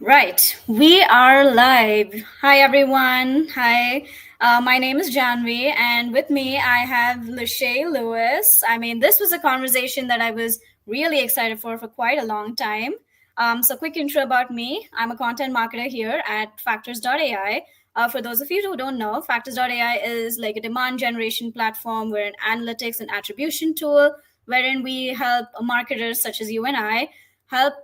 Right, we are live. Hi, everyone. Hi, my name is Janvi, and with me I have Lachey Lewis. I mean, this was a conversation that I was really excited for quite a long time. So, quick intro about me. I'm a content marketer here at Factors.ai. For those of you who don't know, Factors.ai is like a demand generation platform. We're an analytics and attribution tool wherein we help marketers such as you and I help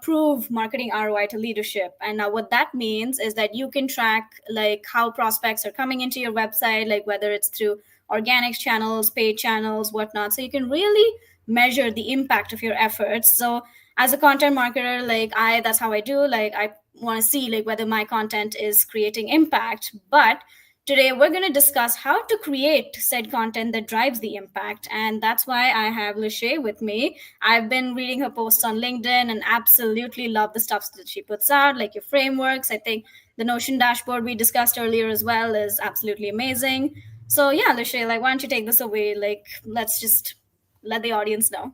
prove marketing ROI to leadership. And now what that means is that you can track like how prospects are coming into your website, like whether it's through organic channels, paid channels, whatnot. So you can really measure the impact of your efforts. So as a content marketer, like I that's how I do, like I want to see like whether my content is creating impact. But today, we're going to discuss how to create said content that drives the impact. And that's why I have Lachey with me. I've been reading her posts on LinkedIn and absolutely love the stuff that she puts out, like your frameworks. I think the Notion dashboard we discussed earlier as well is absolutely amazing. So, yeah, Lachey, like, why don't you take this away? Like, let's just let the audience know.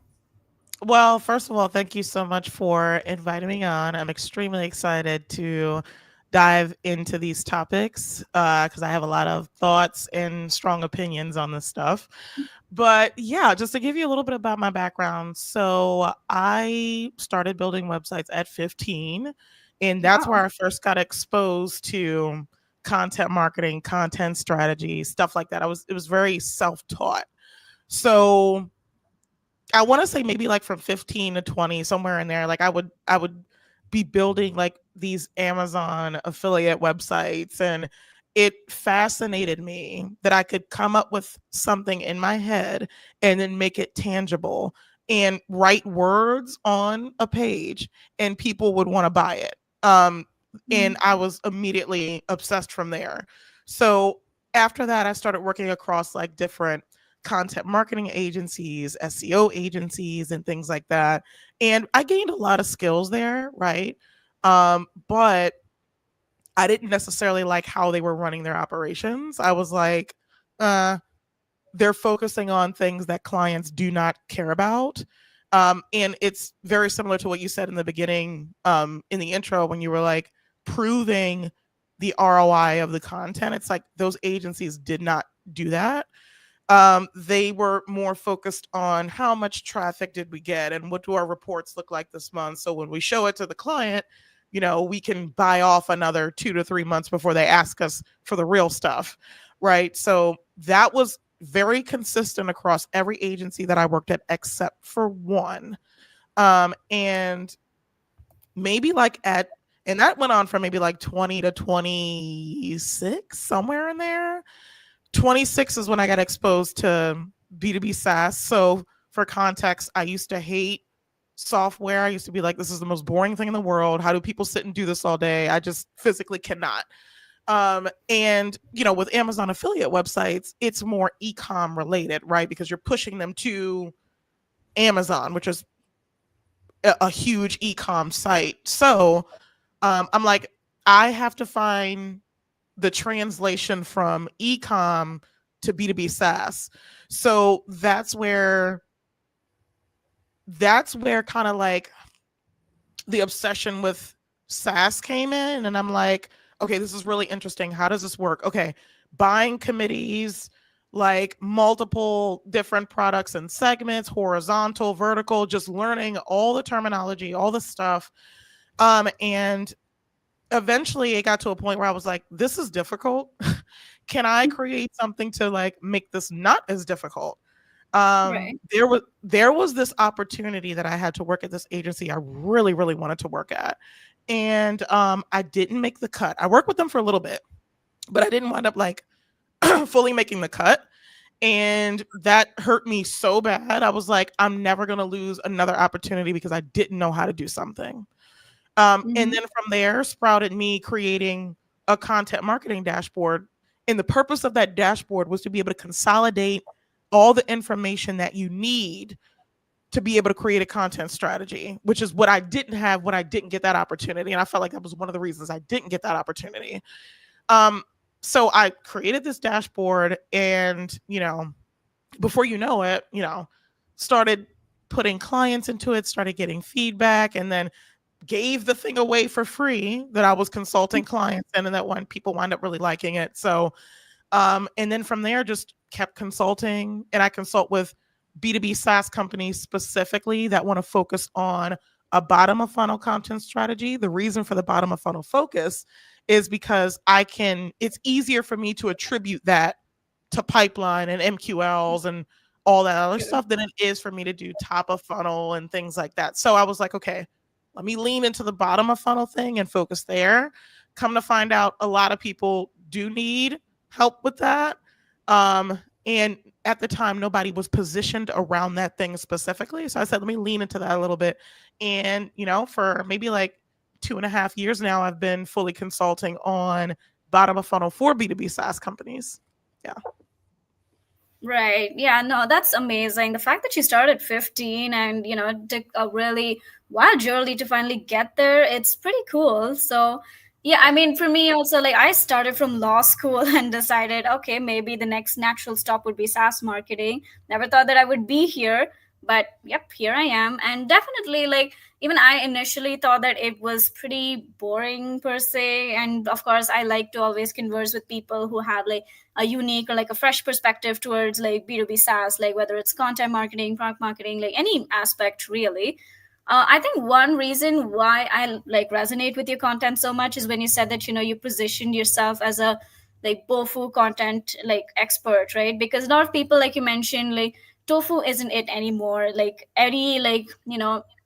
Well, first of all, thank you so much for inviting me on. I'm extremely excited to dive into these topics because I have a lot of thoughts and strong opinions on this stuff. But yeah, just to give you a little bit about my background. So I started building websites at 15, and that's Wow. where I first got exposed to content marketing, content strategy, stuff like that. It was very self-taught. So I want to say maybe like from 15 to 20, somewhere in there. Like I would be building like these Amazon affiliate websites, and it fascinated me that I could come up with something in my head and then make it tangible and write words on a page and people would want to buy it. And I was immediately obsessed from there. So after that I started working across like different content marketing agencies, SEO agencies, and things like that. And I gained a lot of skills there, right? But I didn't necessarily like how they were running their operations. I was like, uh, they're focusing on things that clients do not care about. And it's very similar to what you said in the beginning, in the intro, when you were like proving the ROI of the content. It's like those agencies did not do that. They were more focused on how much traffic did we get and what do our reports look like this month. So when we show it to the client, we can buy off another 2 to 3 months before they ask us for the real stuff. Right. So that was very consistent across every agency that I worked at except for one. And maybe like and that went on from maybe like 20 to 26, somewhere in there. 26 is when I got exposed to B2B SaaS. So, for context, I used to hate software. I used to be like, this is the most boring thing in the world. How do people sit and do this all day? I just physically cannot. And, with Amazon affiliate websites, it's more e-com related, right? Because you're pushing them to Amazon, which is a huge e-com site. So, I'm like, I have to find the translation from e-com to B2B SaaS. So that's where kind of like the obsession with SaaS came in. And I'm like, okay, this is really interesting. How does this work? Okay, buying committees, like multiple different products and segments, horizontal, vertical, just learning all the terminology, all the stuff. And eventually it got to a point where I was like, this is difficult. Can I create something to like make this not as difficult? Right. There was this opportunity that I had to work at this agency I really, really wanted to work at. And I didn't make the cut. I worked with them for a little bit, but I didn't wind up like fully making the cut. And that hurt me so bad. I was like, I'm never going to lose another opportunity because I didn't know how to do something. And Mhm. then from there sprouted me creating a content marketing dashboard. And the purpose of that dashboard was to be able to consolidate all the information that you need to be able to create a content strategy, which is what I didn't have when I didn't get that opportunity. And I felt like that was one of the reasons I didn't get that opportunity. Um, so I created this dashboard and, before you know it, started putting clients into it, started getting feedback, and then gave the thing away for free that I was consulting clients in, and that one people wind up really liking it. So and then from there, just kept consulting. And I consult with B2B SaaS companies specifically that want to focus on a bottom of funnel content strategy. The reason for the bottom of funnel focus is because it's easier for me to attribute that to pipeline and MQLs and all that other stuff than it is for me to do top of funnel and things like that. So I was like, okay, let me lean into the bottom of funnel thing and focus there. Come to find out, a lot of people do need help with that. And at the time, nobody was positioned around that thing specifically. So I said, let me lean into that a little bit. And, for maybe like 2.5 years now, I've been fully consulting on bottom of funnel for B2B SaaS companies. Yeah. Right. Yeah, no, that's amazing. The fact that you started at 15 and, it took a really wild journey to finally get there, it's pretty cool. So, yeah, I mean, for me also, like, I started from law school and decided, okay, maybe the next natural stop would be SaaS marketing. Never thought that I would be here, but yep, here I am. And definitely, like, even I initially thought that it was pretty boring per se. And of course, I like to always converse with people who have like a unique or like a fresh perspective towards like B2B SaaS, like whether it's content marketing, product marketing, like any aspect really. I think one reason why I like resonate with your content so much is when you said that you positioned yourself as a like tofu content like expert, right? Because a lot of people, like you mentioned, like tofu isn't it anymore. Like any like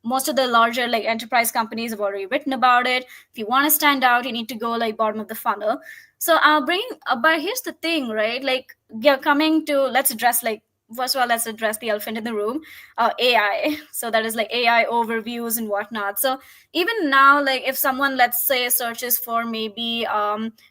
most of the larger like enterprise companies have already written about it. If you want to stand out, you need to go like bottom of the funnel. So I'll bring, but here's the thing, right? Like, yeah, coming to, let's address like, first of all, let's address the elephant in the room, AI. So that is like AI overviews and whatnot. So even now, like if someone, let's say, searches for maybe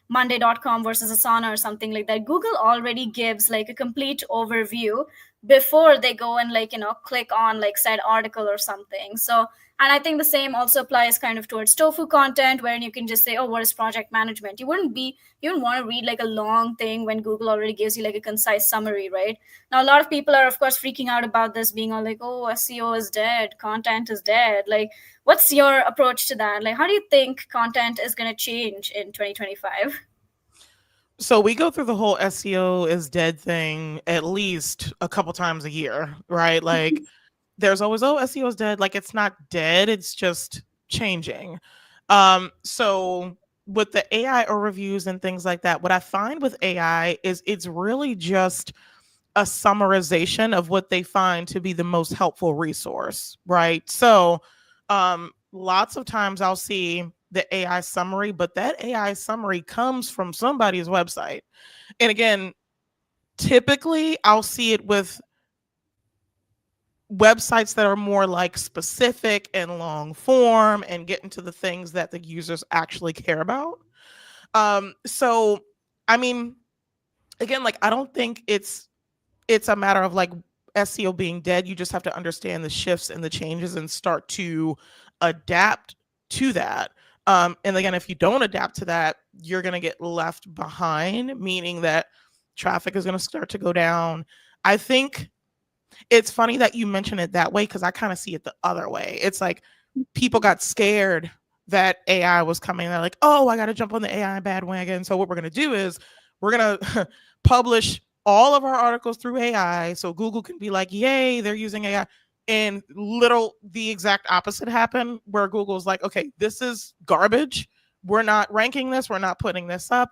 Monday.com versus Asana or something like that, Google already gives like a complete overview before they go and like, click on like said article or something. So and I think the same also applies kind of towards tofu content, where you can just say, oh, what is project management? You don't want to read like a long thing when Google already gives you like a concise summary, right? Now, a lot of people are, of course, freaking out about this, being all like, oh, SEO is dead, content is dead. Like, what's your approach to that? Like, how do you think content is going to change in 2025? So we go through the whole SEO is dead thing at least a couple times a year, right? Like there's always, oh, SEO is dead. Like it's not dead, it's just changing. So with the AI overviews and things like that, what I find with AI is it's really just a summarization of what they find to be the most helpful resource, right? So lots of times I'll see the AI summary, but that AI summary comes from somebody's website. And again, typically I'll see it with websites that are more like specific and long form and get into the things that the users actually care about. So I mean, again, like I don't think it's a matter of like SEO being dead. You just have to understand the shifts and the changes and start to adapt to that. And again, if you don't adapt to that, you're going to get left behind, meaning that traffic is going to start to go down. I think it's funny that you mention it that way because I kind of see it the other way. It's like people got scared that AI was coming. They're like, oh, I got to jump on the AI bandwagon. So what we're going to do is we're going to publish all of our articles through AI so Google can be like, yay, they're using AI. And the exact opposite happened where Google's like, okay, this is garbage. We're not ranking this. We're not putting this up.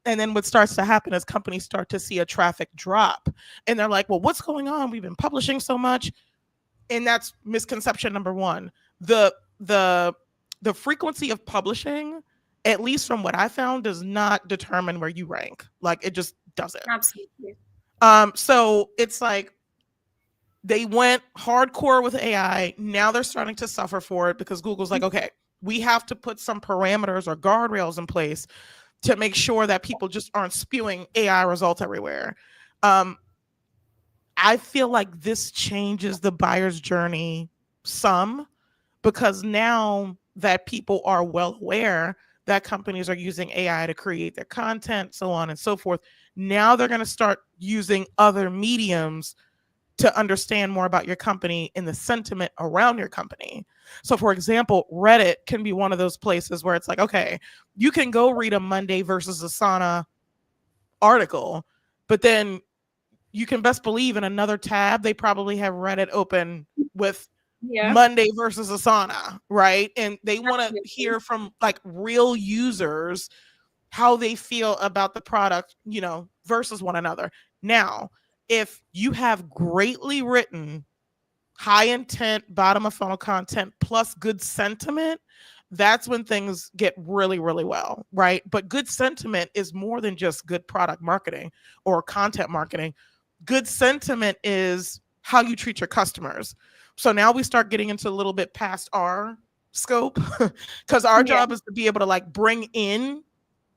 And then what starts to happen is companies start to see a traffic drop. And they're like, well, what's going on? We've been publishing so much. And that's misconception number one. The frequency of publishing, at least from what I found, does not determine where you rank. Like it just doesn't. Absolutely. So it's like they went hardcore with AI. Now they're starting to suffer for it because Google's like, okay, we have to put some parameters or guardrails in place to make sure that people just aren't spewing AI results everywhere. I feel like this changes the buyer's journey some because now that people are well aware that companies are using AI to create their content, so on and so forth, now they're going to start using other mediums to understand more about your company and the sentiment around your company. So, for example, Reddit can be one of those places where it's like, okay, you can go read a Monday versus Asana article, but then you can best believe in another tab, they probably have Reddit open with Yeah, Monday versus Asana, right? And they want to absolutely. hear from like real users how they feel about the product, versus one another. Now, if you have greatly written, high intent, bottom of funnel content plus good sentiment, that's when things get really, really well, right? But good sentiment is more than just good product marketing or content marketing. Good sentiment is how you treat your customers. So now we start getting into a little bit past our scope because our Yeah, job is to be able to like bring in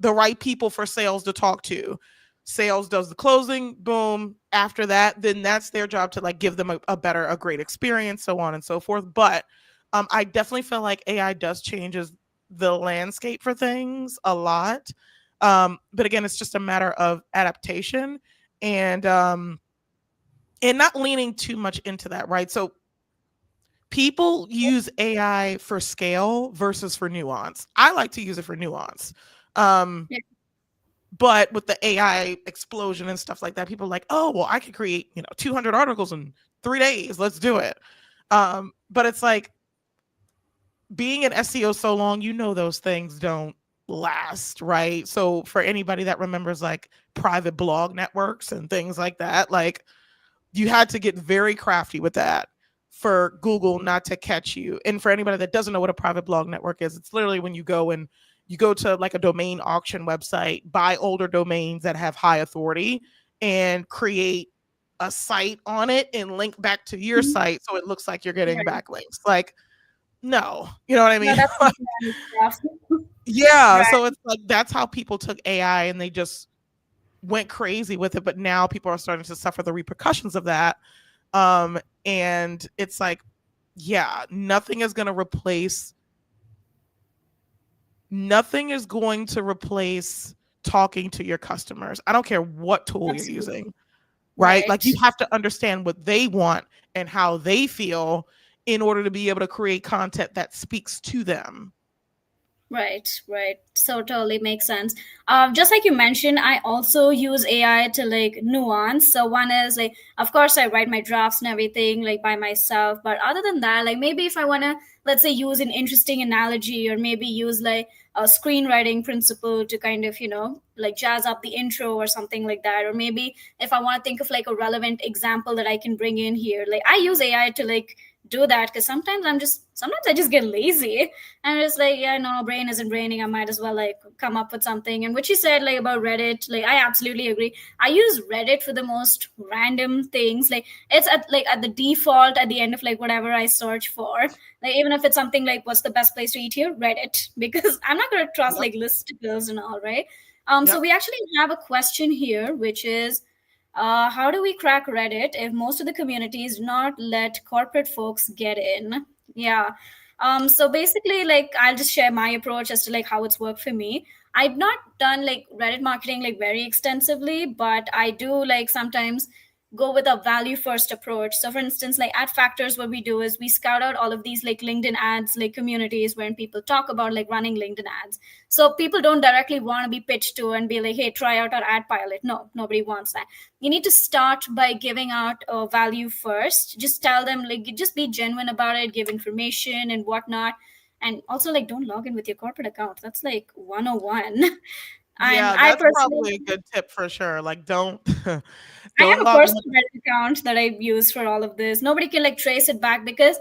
the right people for sales to talk to. Sales does the closing, boom. After that, then that's their job to like give them a great experience, so on and so forth. But I definitely feel like AI does changes the landscape for things a lot. But again, it's just a matter of adaptation and um, and not leaning too much into that, right? So people use AI for scale versus for nuance. I like to use it for nuance. Um, yeah, but with the AI explosion and stuff like that, people are like, oh, well, I could create, 200 articles in 3 days. Let's do it. But it's like being in SEO so long, those things don't last, right? So for anybody that remembers like private blog networks and things like that, like you had to get very crafty with that for Google not to catch you. And for anybody that doesn't know what a private blog network is, it's literally when you go to like a domain auction website, buy older domains that have high authority and create a site on it and link back to your mhm, site so it looks like you're getting right. backlinks. Like, no, you know what I No, mean? that's insane stuff. Yeah. Right, So it's like that's how people took AI and they just went crazy with it. But now people are starting to suffer the repercussions of that. And it's like, yeah, nothing is going to replace talking to your customers. I don't care what tool you're absolutely. using, right? Like you Right. have to understand what they want and how they feel in order to be able to create content that speaks to them. Right, right. So totally makes sense. Just like you mentioned, I also use AI to like nuance. So one is like, of course, I write my drafts and everything like by myself. But other than that, like maybe if I wanna, let's say, use an interesting analogy or maybe use like a screenwriting principle to kind of like jazz up the intro or something like that. Or maybe if I want to think of like a relevant example that I can bring in here, like I use AI to like do that because sometimes I just get lazy and it's like, yeah, no, brain isn't braining. I might as well like come up with something. And what you said like about Reddit, like I absolutely agree. I use Reddit for the most random things. Like it's at the default at the end of like whatever I search for. Like even if it's something like what's the best place to eat here, Reddit, because I'm not gonna trust Yep. like listicles and all, right? So Yep. we actually have a question here, which is how do we crack Reddit if most of the communities do not let corporate folks get in? Yeah. So basically, like I'll just share my approach as to like how it's worked for me. I've not done like Reddit marketing like very extensively, but I do like sometimes go with a value first approach. So for instance, like at Factors, what we do is we scout out all of these like LinkedIn ads, like communities where people talk about like running LinkedIn ads. So people don't directly want to be pitched to and be like, hey, try out our ad pilot. No, nobody wants that. You need to start by giving out value first. Just tell them, like, just be genuine about it, give information and whatnot. And also, like, don't log in with your corporate account. That's like 101. And Yeah, I that's personally, probably a good tip for sure. Like don't I have don't a log in with personal Reddit account that I use for all of this. Nobody can like trace it back because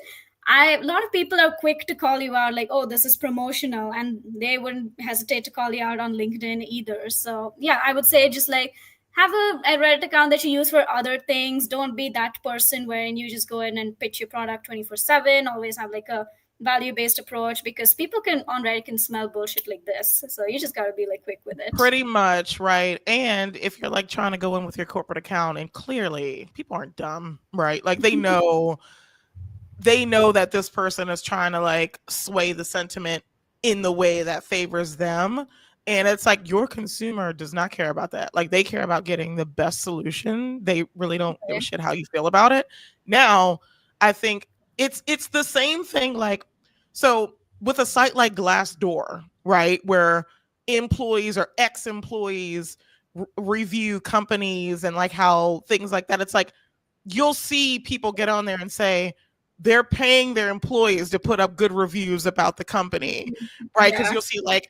a lot of people are quick to call you out, like, oh, this is promotional, and they wouldn't hesitate to call you out on LinkedIn either. So yeah, I would say just like have a Reddit account that you use for other things. Don't be that person wherein you just go in and pitch your product 24/7. Always have like a value based approach because people can on Reddit can smell bullshit like this. So you just gotta be like quick with it. pretty much, right? And if you're like trying to go in with your corporate account and clearly people aren't dumb, right? Like they know that this person is trying to like sway the sentiment in the way that favors them, And it's like your consumer does not care about that. Like they care about getting the best solution. They really don't give a Okay. shit how you feel about it. Now, I think it's the same thing like so with a site like Glassdoor, right? Where employees or ex-employees review companies and like how things like that. It's like you'll see people get on there and say they're paying their employees to put up good reviews about the company, right? Because Yeah. you'll see like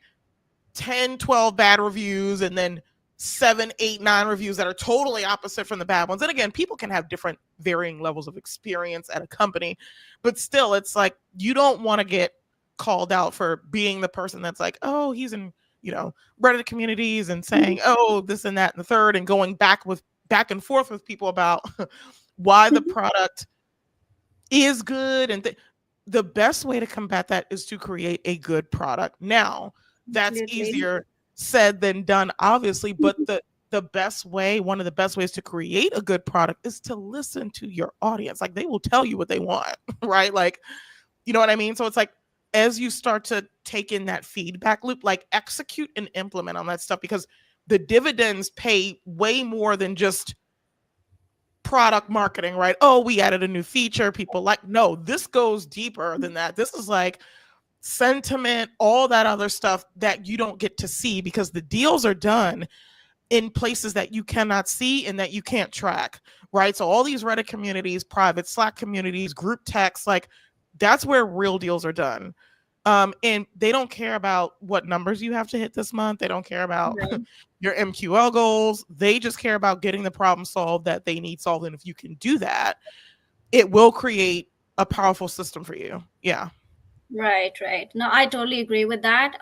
10, 12 bad reviews and then 7, 8, 9 reviews that are totally opposite from the bad ones. And again, people can have different varying levels of experience at a company, but still, it's like you don't want to get called out for being the person that's like, oh, he's in, Reddit communities and saying, oh, this and that and the third, and going back and forth with people about why the product is good the best way to combat that is to create a good product. Now, that's Absolutely. easier said than done, obviously, but the best way, one of the best ways to create a good product is to listen to your audience. Like they will tell you what they want, right? Like, you know what I mean? So it's like as you start to take in that feedback loop, like execute and implement on that stuff because the dividends pay way more than just product marketing, right? Oh, we added a new feature. People like, no, this goes deeper than that. This is like sentiment, all that other stuff that you don't get to see because the deals are done in places that you cannot see and that you can't track, right? So all these Reddit communities, private Slack communities, group text, like that's where real deals are done. And they don't care about what numbers you have to hit this month. They don't care about Right. your MQL goals. They just care about getting the problem solved that they need solved. And if you can do that, it will create a powerful system for you. Yeah. Right, right. No, I totally agree with that.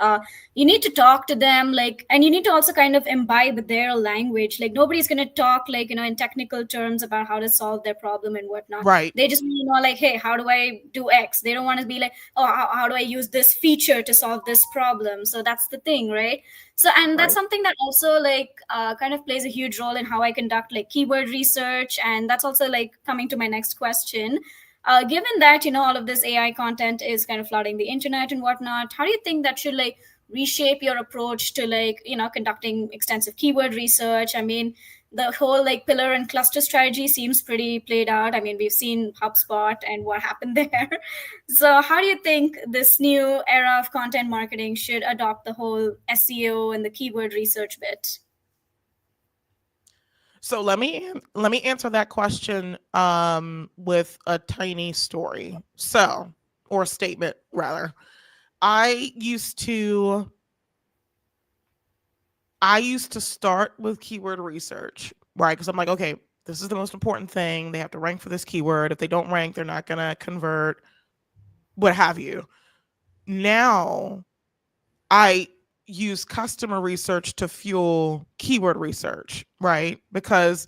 You need to talk to them, like, and you need to also kind of imbibe their language. Like, nobody's going to talk, like, in technical terms about how to solve their problem and whatnot. Right. They just, like, hey, how do I do X? They don't want to be like, oh, how do I use this feature to solve this problem? So that's the thing, right? So, and that's Right. something that also, like, kind of plays a huge role in how I conduct, like, keyword research. And that's also, like, coming to my next question. Given that all of this AI content is kind of flooding the internet and whatnot, how do you think that should like reshape your approach to like conducting extensive keyword research? I mean, the whole like pillar and cluster strategy seems pretty played out. I mean, we've seen HubSpot and what happened there. So how do you think this new era of content marketing should adopt the whole SEO and the keyword research bit? So let me answer that question with a tiny story. So, or statement rather. I used to I used to start with keyword research, right? Because I'm like, okay, this is the most important thing. They have to rank for this keyword. If they don't rank, they're not going to convert, what have you. Now, I use customer research to fuel keyword research, right? Because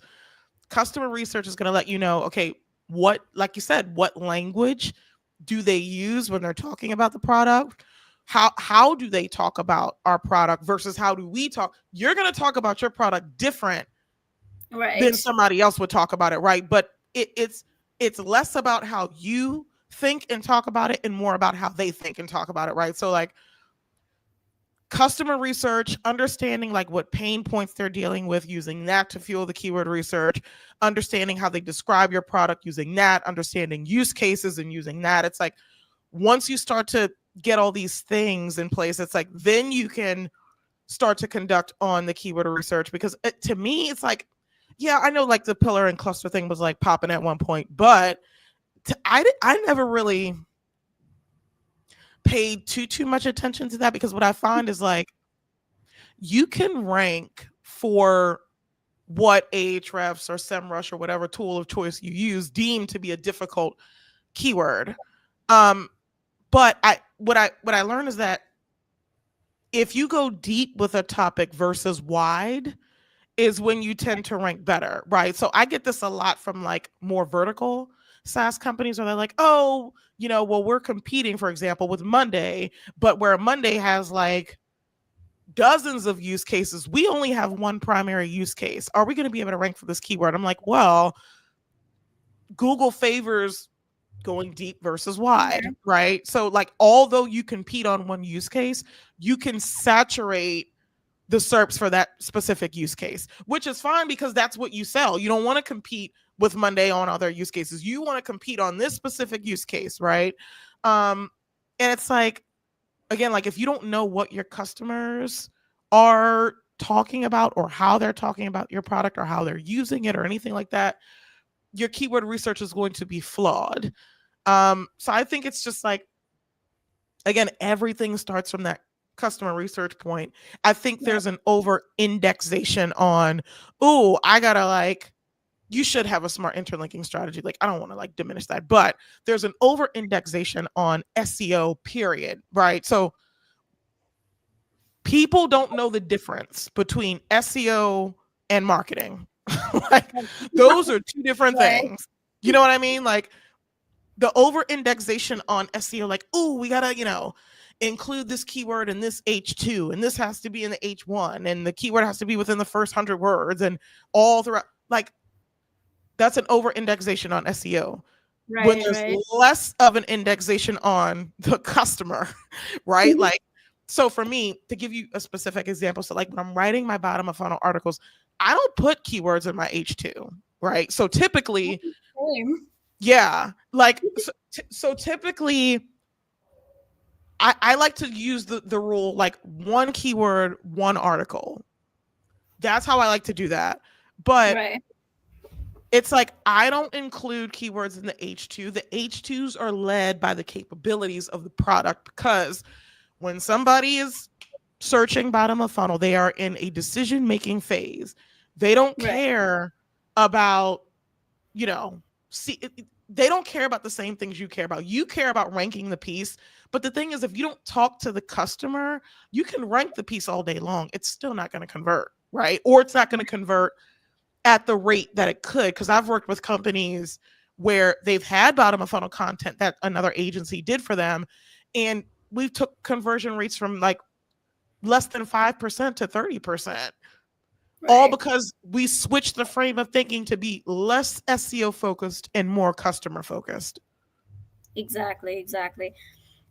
customer research is going to let you know, okay, what, like you said, what language do they use when they're talking about the product? How do they talk about our product versus how do we talk? You're going to talk about your product different than Right. somebody else would talk about it, right? But it's less about how you think and talk about it and more about how they think and talk about it, right? So like customer research, understanding like what pain points they're dealing with, using that to fuel the keyword research, understanding how they describe your product, using that, understanding use cases and using that. It's like once you start to get all these things in place, it's like then you can start to conduct on the keyword research because to me, it's like, yeah, I know like the pillar and cluster thing was like popping at one point, but I never really paid too much attention to that because what I find is like you can rank for what Ahrefs or SEMrush or whatever tool of choice you use deem to be a difficult keyword. Um, but what I learned is that if you go deep with a topic versus wide is when you tend to rank better, right? So I get this a lot from like more vertical SaaS companies where they're like, oh, well, we're competing, for example, with Monday, but where Monday has like dozens of use cases, we only have one primary use case. Are we going to be able to rank for this keyword? I'm like, well, Google favors going deep versus wide, right? So like although you compete on one use case, you can saturate the SERPs for that specific use case, which is fine because that's what you sell. You don't want to compete with Monday on other use cases. You want to compete on this specific use case, right? Um, and it's like, again, like if you don't know what your customers are talking about or how they're talking about your product or how they're using it or anything like that, your keyword research is going to be flawed. So I think it's just like, again, everything starts from that customer research point. I think Right. there's an over indexation on, oh, I gotta like, you should have a smart interlinking strategy. Like, I don't want to like diminish that, but there's an over indexation on SEO, period. Right. So people don't know the difference between SEO and marketing. Like, those are two different Right. things. You know what I mean? Like, the over indexation on SEO, like, oh, we gotta, include this keyword in this H2, and this has to be in the H1, and the keyword has to be within the first 100 words, and all throughout. Like, that's an over indexation on SEO when Right. there's Right. less of an indexation on the customer, right? Like, so for me, to give you a specific example, so like when I'm writing my bottom of funnel articles, I don't put keywords in my H2, right? So typically, Same. yeah, like, so typically, I like to use the rule like one keyword, one article. That's how I like to do that. But Right. it's like I don't include keywords in the H2. The H2s are led by the capabilities of the product, because when somebody is searching bottom of funnel, they are in a decision making phase. They don't Right. care about, you know, see, they don't care about the same things you care about. You care about ranking the piece. But the thing is, if you don't talk to the customer, you can rank the piece all day long. It's still not going to convert, right? Or it's not going to convert at the rate that it could. Because I've worked with companies where they've had bottom of funnel content that another agency did for them. And we took conversion rates from like less than 5% to 30%, all Right. because we switched the frame of thinking to be less SEO focused and more customer focused. Exactly. Exactly.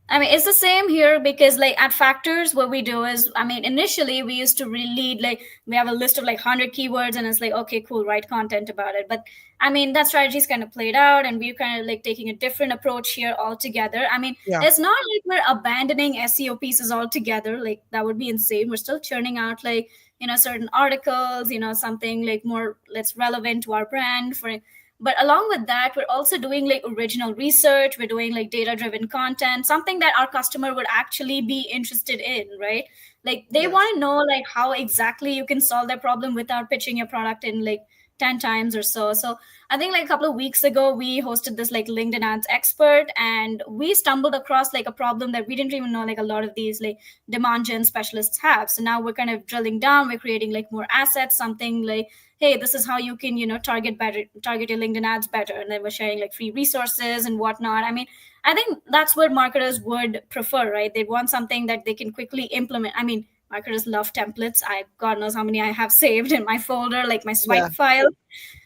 I mean, it's the same here because, like, at Factors, what we do is, I mean, initially we used to lead, like, we have a list of like 100 keywords, and it's like, okay, cool, write content about it. But I mean, that strategy's kind of played out, and we're kind of like taking a different approach here altogether. I mean, Yeah. it's not like we're abandoning SEO pieces altogether. Like, that would be insane. We're still churning out, like, certain articles, something like more that's relevant to our brand for. But along with that, we're also doing like original research. We're doing like data driven content, something that our customer would actually be interested in, right? Like, they Yes. want to know like how exactly you can solve their problem without pitching your product in like 10 times or so. So I think like a couple of weeks ago we hosted this like LinkedIn ads expert, and we stumbled across like a problem that we didn't even know like a lot of these like demand gen specialists have. So now we're kind of drilling down, we're creating like more assets, something like, hey, this is how you can target your LinkedIn ads better, and then we're sharing like free resources and whatnot. I mean, I think that's what marketers would prefer, right? They want something that they can quickly implement. I mean, marketers love templates. I God knows how many I have saved in my folder, like my Yeah. swipe file.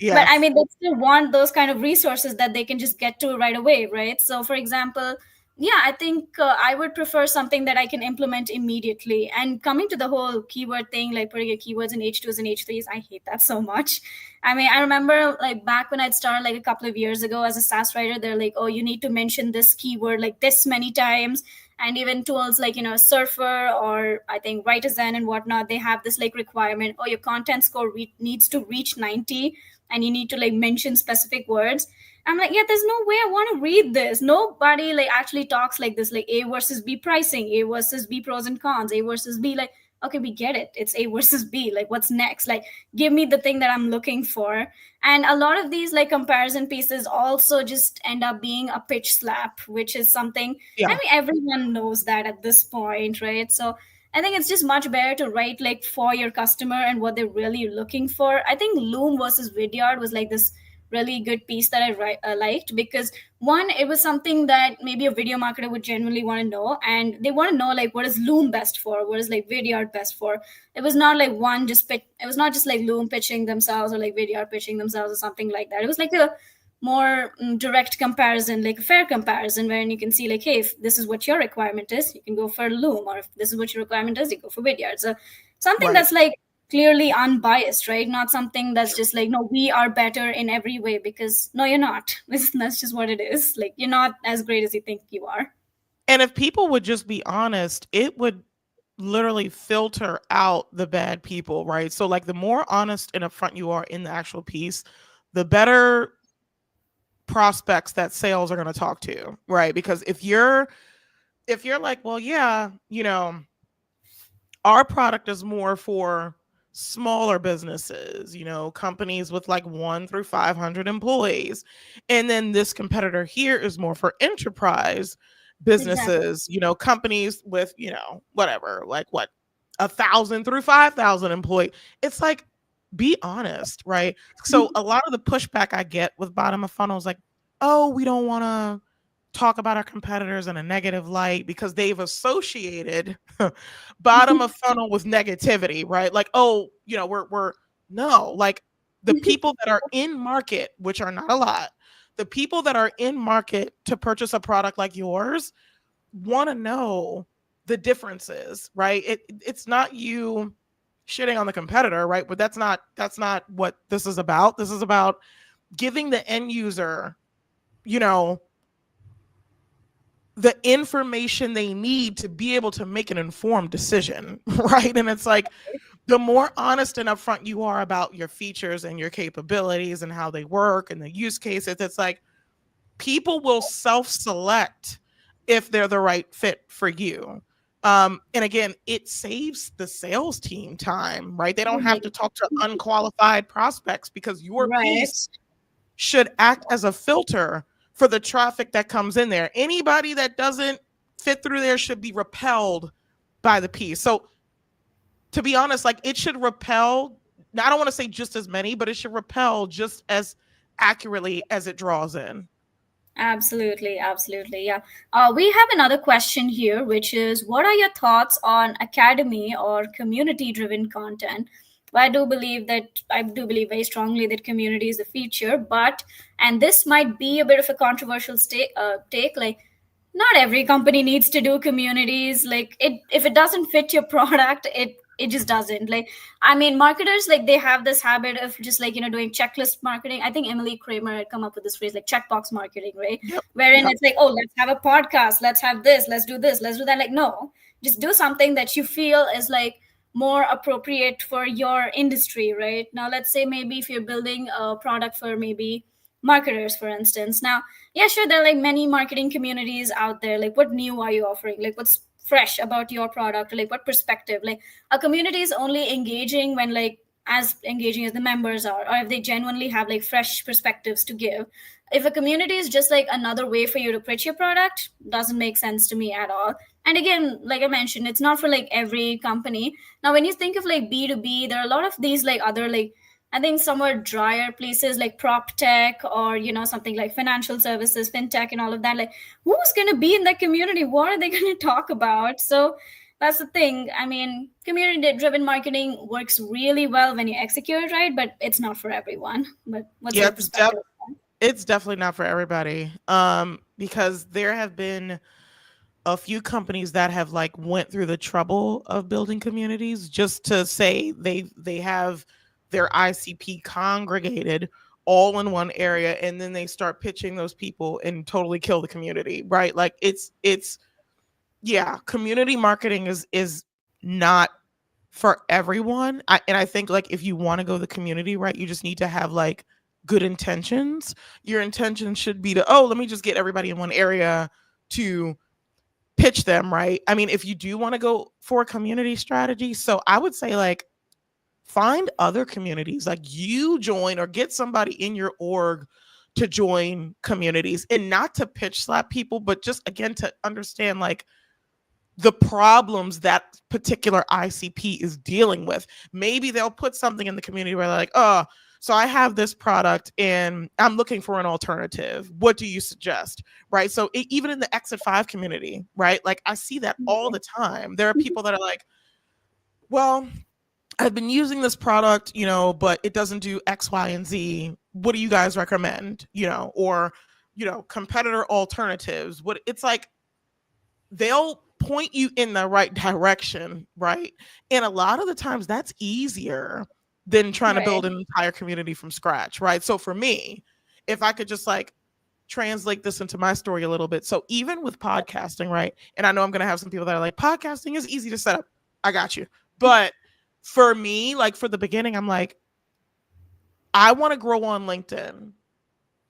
But I Yes. mean, they still want those kind of resources that they can just get to right away, right? So for example, yeah, I think I would prefer something that I can implement immediately. And coming to the whole keyword thing, like putting your keywords in H2s and H3s, I hate that so much. I mean, I remember like back when I'd started like a couple of years ago as a SaaS writer, they're like, oh, you need to mention this keyword like this many times. And even tools like, Surfer, or I think Writerzen and whatnot, they have this like requirement, oh, your content score needs to reach 90, and you need to like mention specific words. I'm like, yeah, there's no way I want to read this. Nobody like actually talks like this, like A versus B pricing, A versus B pros and cons, A versus B. Like, okay, we get it. It's A versus B. Like, what's next? Like, give me the thing that I'm looking for. And a lot of these like comparison pieces also just end up being a pitch slap, which is something, I Yeah. mean, everyone knows that at this point, right? So I think it's just much better to write like for your customer and what they're really looking for. I think Loom versus Vidyard was like this really good piece that liked, because one, it was something that maybe a video marketer would genuinely want to know, and they want to know like what is Loom best for, what is like Vidyard best for. It was not like it was not just like Loom pitching themselves or like Vidyard pitching themselves or something like that. It was like a more direct comparison, like a fair comparison, wherein you can see like, hey, if this is what your requirement is, you can go for Loom, or if this is what your requirement is, you go for Vidyard. So something Right. that's like clearly unbiased, right? Not something that's just like, no, we are better in every way, because no, you're not. That's just what it is. Like, you're not as great as you think you are. And if people would just be honest, it would literally filter out the bad people, right? So like the more honest and upfront you are in the actual piece, the better prospects that sales are going to talk to, right? Because if you're like, well, yeah, our product is more for smaller businesses, companies with like 1 through 500 employees. And then this competitor here is more for enterprise Exactly. businesses, companies with, whatever, like what, 1,000 through 5,000 employees. It's like, be honest, right? So a lot of the pushback I get with bottom of funnel is like, oh, we don't want to talk about our competitors in a negative light because they've associated bottom of funnel with negativity, right? Like, oh, we're no, like the people that are in market, which are not a lot, the people that are in market to purchase a product like yours want to know the differences, right? It's not you shitting on the competitor, right? But that's not what this is about. This is about giving the end user, you know, the information they need to be able to make an informed decision, right? And it's like the more honest and upfront you are about your features and your capabilities and how they work and the use cases, it's like people will self-select if they're the right fit for you. And again, it saves the sales team time, right? They don't have to talk to unqualified prospects because your Right. piece should act as a filter for the traffic that comes in there. Anybody that doesn't fit through there should be repelled by the piece. So to be honest, like it should repel, I don't want to say just as many, but it should repel just as accurately as it draws in. Absolutely, absolutely. Yeah. We have another question here, which is, what are your thoughts on academy or community driven content? Well, I do believe very strongly that community is the future, but, and this might be a bit of a controversial take, like, not every company needs to do communities. Like, it, if it doesn't fit your product, it just doesn't. Like, I mean, marketers, like, they have this habit of just like, doing checklist marketing. I think Emily Kramer had come up with this phrase, like checkbox marketing, right? Yep. Wherein Yep. it's like, oh, let's have a podcast, let's have this, let's do that. Like, no, just do something that you feel is like more appropriate for your industry, right? Now, let's say maybe if you're building a product for maybe marketers, for instance. Now, yeah, sure, there are like many marketing communities out there. Like, what new are you offering? Like, what's fresh about your product? Or like, what perspective? Like, a community is only engaging when, like, as engaging as the members are, or if they genuinely have like fresh perspectives to give. If a community is just like another way for you to pitch your product, doesn't make sense to me at all. And again, like I mentioned, it's not for like every company. Now, when you think of like B2B, there are a lot of these like other, like, I think somewhat drier places like prop tech, or something like financial services, fintech, and all of that. Like, who's going to be in that community? What are they going to talk about? So that's the thing. I mean, community driven marketing works really well when you execute it right, but it's not for everyone. But what's Yeah, your perspective? it's definitely not for everybody. Because there have been a few companies that have like went through the trouble of building communities just to say they have their ICP congregated all in one area, and then they start pitching those people and totally kill the community, right? Like it's yeah, community marketing is not for everyone. And I think like if you want to go the community, right, you just need to have like good intentions. Your intention should be to, oh, let me just get everybody in one area to pitch them, right? I mean, if you do want to go for a community strategy, so I would say like find other communities, like you join or get somebody in your org to join communities, and not to pitch slap people, but just again to understand like the problems that particular ICP is dealing with. Maybe they'll put something in the community where they're like, oh, so I have this product and I'm looking for an alternative. What do you suggest? Right. So even in the Exit 5 community, right? Like I see that all the time. There are people that are like, well, I've been using this product, but it doesn't do X, Y, and Z. What do you guys recommend? Or, competitor alternatives. What it's like, they'll point you in the right direction, right? And a lot of the times that's easier than trying to Right. build an entire community from scratch, right? So for me, if I could just like translate this into my story a little bit. So even with podcasting, right? And I know I'm going to have some people that are like, podcasting is easy to set up. I got you. But for me, like for the beginning, I'm like, I want to grow on LinkedIn.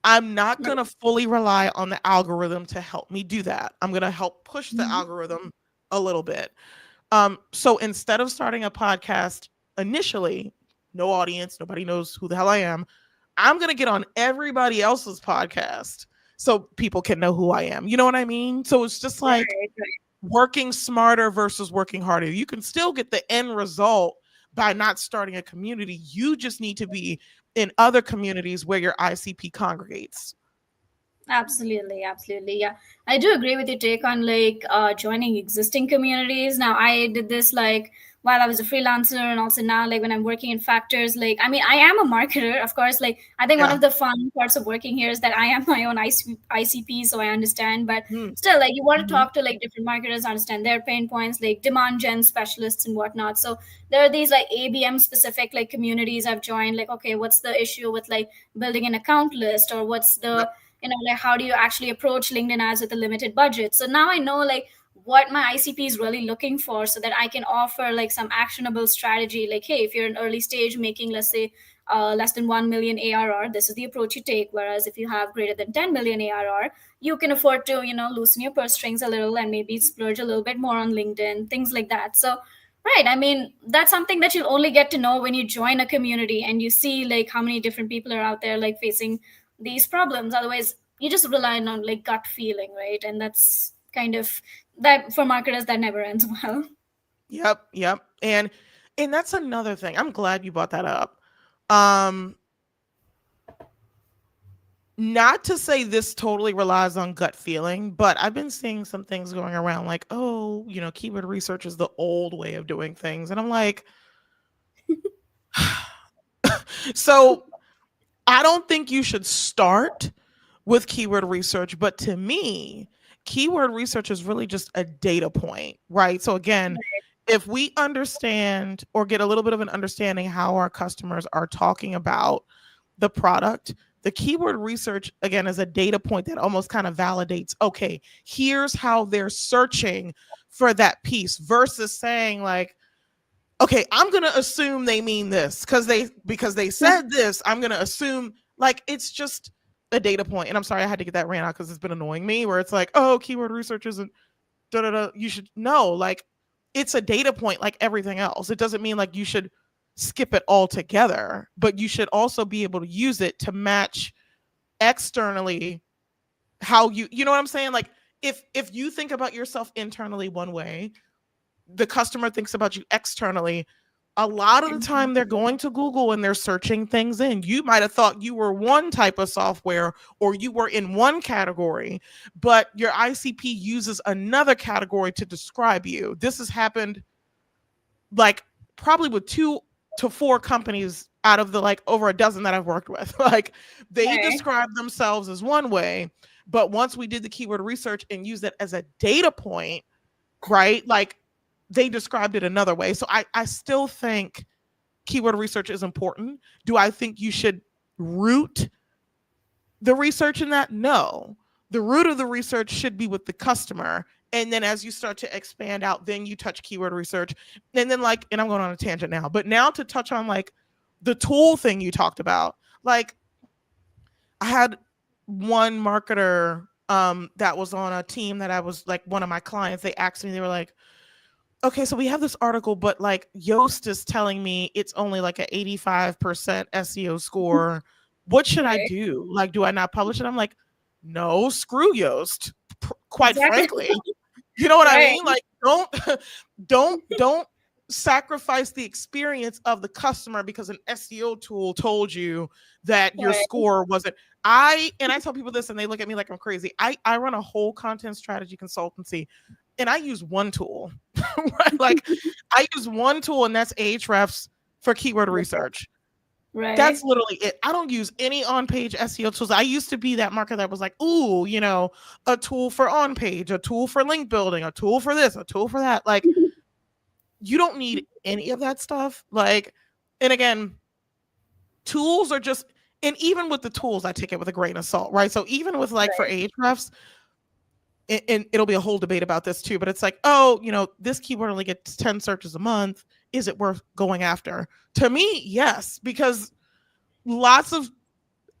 I'm not going to fully rely on the algorithm to help me do that. I'm going to help push the Mhm. algorithm a little bit. So instead of starting a podcast initially, no audience, nobody knows who the hell I am, I'm going to get on everybody else's podcast so people can know who I am. You know what I mean? So it's just like Right. Right. working smarter versus working harder. You can still get the end result by not starting a community. You just need to be in other communities where your ICP congregates. Absolutely, absolutely. Yeah. I do agree with your take on like joining existing communities. Now I did this like while I was a freelancer and also now like when I'm working in factors, like I mean I am a marketer, of course. Like I think one Yeah. of the fun parts of working here is that I am my own ICP, so I understand. But Mm-hmm. still like you want to Mm-hmm. talk to like different marketers, understand their pain points, like demand gen specialists and whatnot. So there are these like ABM specific like communities I've joined, like okay, what's the issue with like building an account list, or what's the Yep. like how do you actually approach LinkedIn ads with a limited budget. So now I know like what my ICP is really looking for so that I can offer like some actionable strategy, like hey, if you're in early stage making, let's say, less than 1 million ARR, this is the approach you take. Whereas if you have greater than 10 million ARR, you can afford to loosen your purse strings a little and maybe splurge a little bit more on LinkedIn, things like that. So right, I mean that's something that you'll only get to know when you join a community and you see like how many different people are out there like facing these problems. Otherwise you just rely on like gut feeling, right? And that's kind of that for marketers that never ends well. Yep. Yep. And that's another thing. I'm glad you brought that up. Um, Not to say this totally relies on gut feeling, but I've been seeing some things going around like, oh, keyword research is the old way of doing things. And I'm like, so I don't think you should start with keyword research, but to me, keyword research is really just a data point, right? So again, if we understand or get a little bit of an understanding how our customers are talking about the product, the keyword research again is a data point that almost kind of validates, okay, here's how they're searching for that piece versus saying like, okay, I'm going to assume they mean this because they said this, I'm going to assume like it's just a data point. And I'm sorry I had to get that ran out because it's been annoying me where it's like, oh, keyword research isn't da da da. You should know like it's a data point like everything else. It doesn't mean like you should skip it altogether, but you should also be able to use it to match externally how you know what I'm saying? Like if you think about yourself internally one way, the customer thinks about you externally. A lot of the time they're going to Google and they're searching things in. You might have thought you were one type of software or you were in one category, but your ICP uses another category to describe you. This has happened like probably with 2 to 4 companies out of the like over a dozen that I've worked with. Like they Right. describe themselves as one way, but once we did the keyword research and used it as a data point, right? Like they described it another way. So I still think keyword research is important. Do I think you should root the research in that? No. The root of the research should be with the customer. And then as you start to expand out, then you touch keyword research. And then like, and I'm going on a tangent now, but now to touch on like the tool thing you talked about. Like I had one marketer that was on a team that I was like one of my clients. They asked me, they were like, okay, so we have this article, but like Yoast is telling me it's only like an 85% SEO score. What should I Right. do? Like, do I not publish it? I'm like, no, screw Yoast, quite Exactly. frankly. You know what I Right. mean? Like, don't sacrifice the experience of the customer because an SEO tool told you that your Right. score wasn't. I tell people this and they look at me like I'm crazy. I run a whole content strategy consultancy and I use one tool. Right? Like I use one tool and that's Ahrefs. for keyword research. That's Right. literally it. I don't use any on-page SEO tools. I used to be that marketer that was like, ooh, a tool for on-page, a tool for link building, a tool for this, a tool for that. Like, you don't need any of that stuff. Like, and again, tools are just, and even with the tools, I take it with a grain of salt, right? So even with like for Right. Ahrefs, and it'll be a whole debate about this too, but it's like, oh, this keyword only gets 10 searches a month. Is it worth going after? To me, yes, because lots of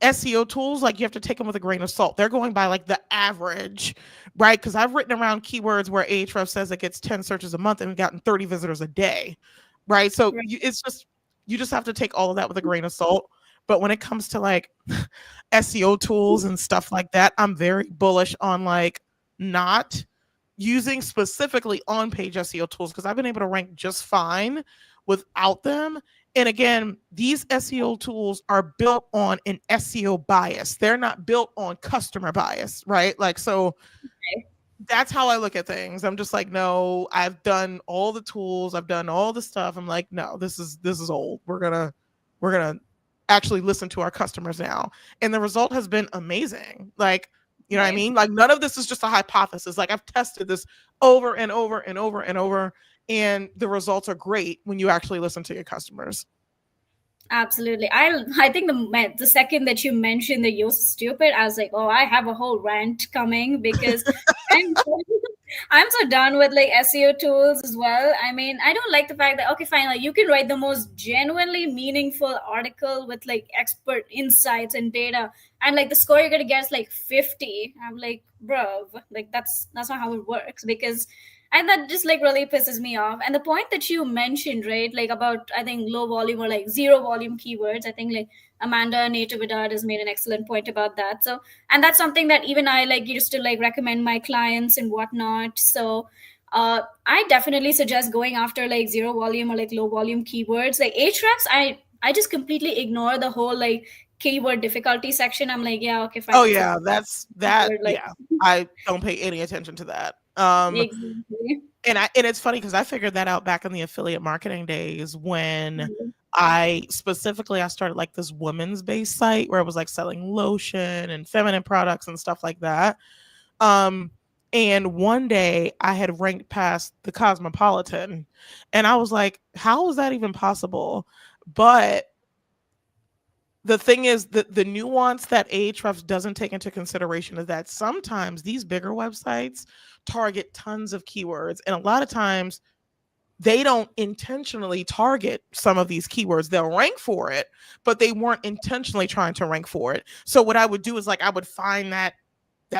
SEO tools, like you have to take them with a grain of salt. They're going by like the average, right? Because I've written around keywords where Ahrefs says it gets 10 searches a month and gotten 30 visitors a day, right? So Right. it's just, you just have to take all of that with a grain of salt. But when it comes to like SEO tools and stuff like that, I'm very bullish on like not using specifically on page SEO tools because I've been able to rank just fine without them. And again, these SEO tools are built on an SEO bias. They're not built on customer bias, right? Like, so that's how I look at things. I'm just like, no, I've done all the tools, I've done all the stuff. I'm like, no, this is old. We're gonna actually listen to our customers now. And the result has been amazing. Like, you know what I Right. mean? Like none of this is just a hypothesis. Like I've tested this over and over and over and over. And the results are great when you actually listen to your customers. Absolutely. I think the second that you mentioned that you're stupid, I was like, oh, I have a whole rant coming because I'm I'm so done with like SEO tools as well. I mean, I don't like the fact that okay, fine, like you can write the most genuinely meaningful article with like expert insights and data, and like the score you're gonna get is like 50. I'm like, bro, like that's not how it works because and that just like really pisses me off. And the point that you mentioned, right, like about I think low volume or like zero volume keywords, I think like Amanda Natividad has made an excellent point about that. So and that's something that even I like used to like recommend my clients and whatnot. So I definitely suggest going after like zero volume or like low volume keywords. Like Ahrefs, I just completely ignore the whole like keyword difficulty section. I'm like, yeah, okay, fine, Oh it's a yeah, that's that. keyword, like Yeah, I don't pay any attention to that. exactly. And it's funny because I figured that out back in the affiliate marketing days when I started like this women's based site where it was like selling lotion and feminine products and stuff like that. Um, and one day I had ranked past the Cosmopolitan, and I was like, how is that even possible? But the thing is that the nuance that Ahrefs doesn't take into consideration is that sometimes these bigger websites target tons of keywords, and a lot of times they don't intentionally target some of these keywords. They'll rank for it, but they weren't intentionally trying to rank for it. So what I would do is like I would find that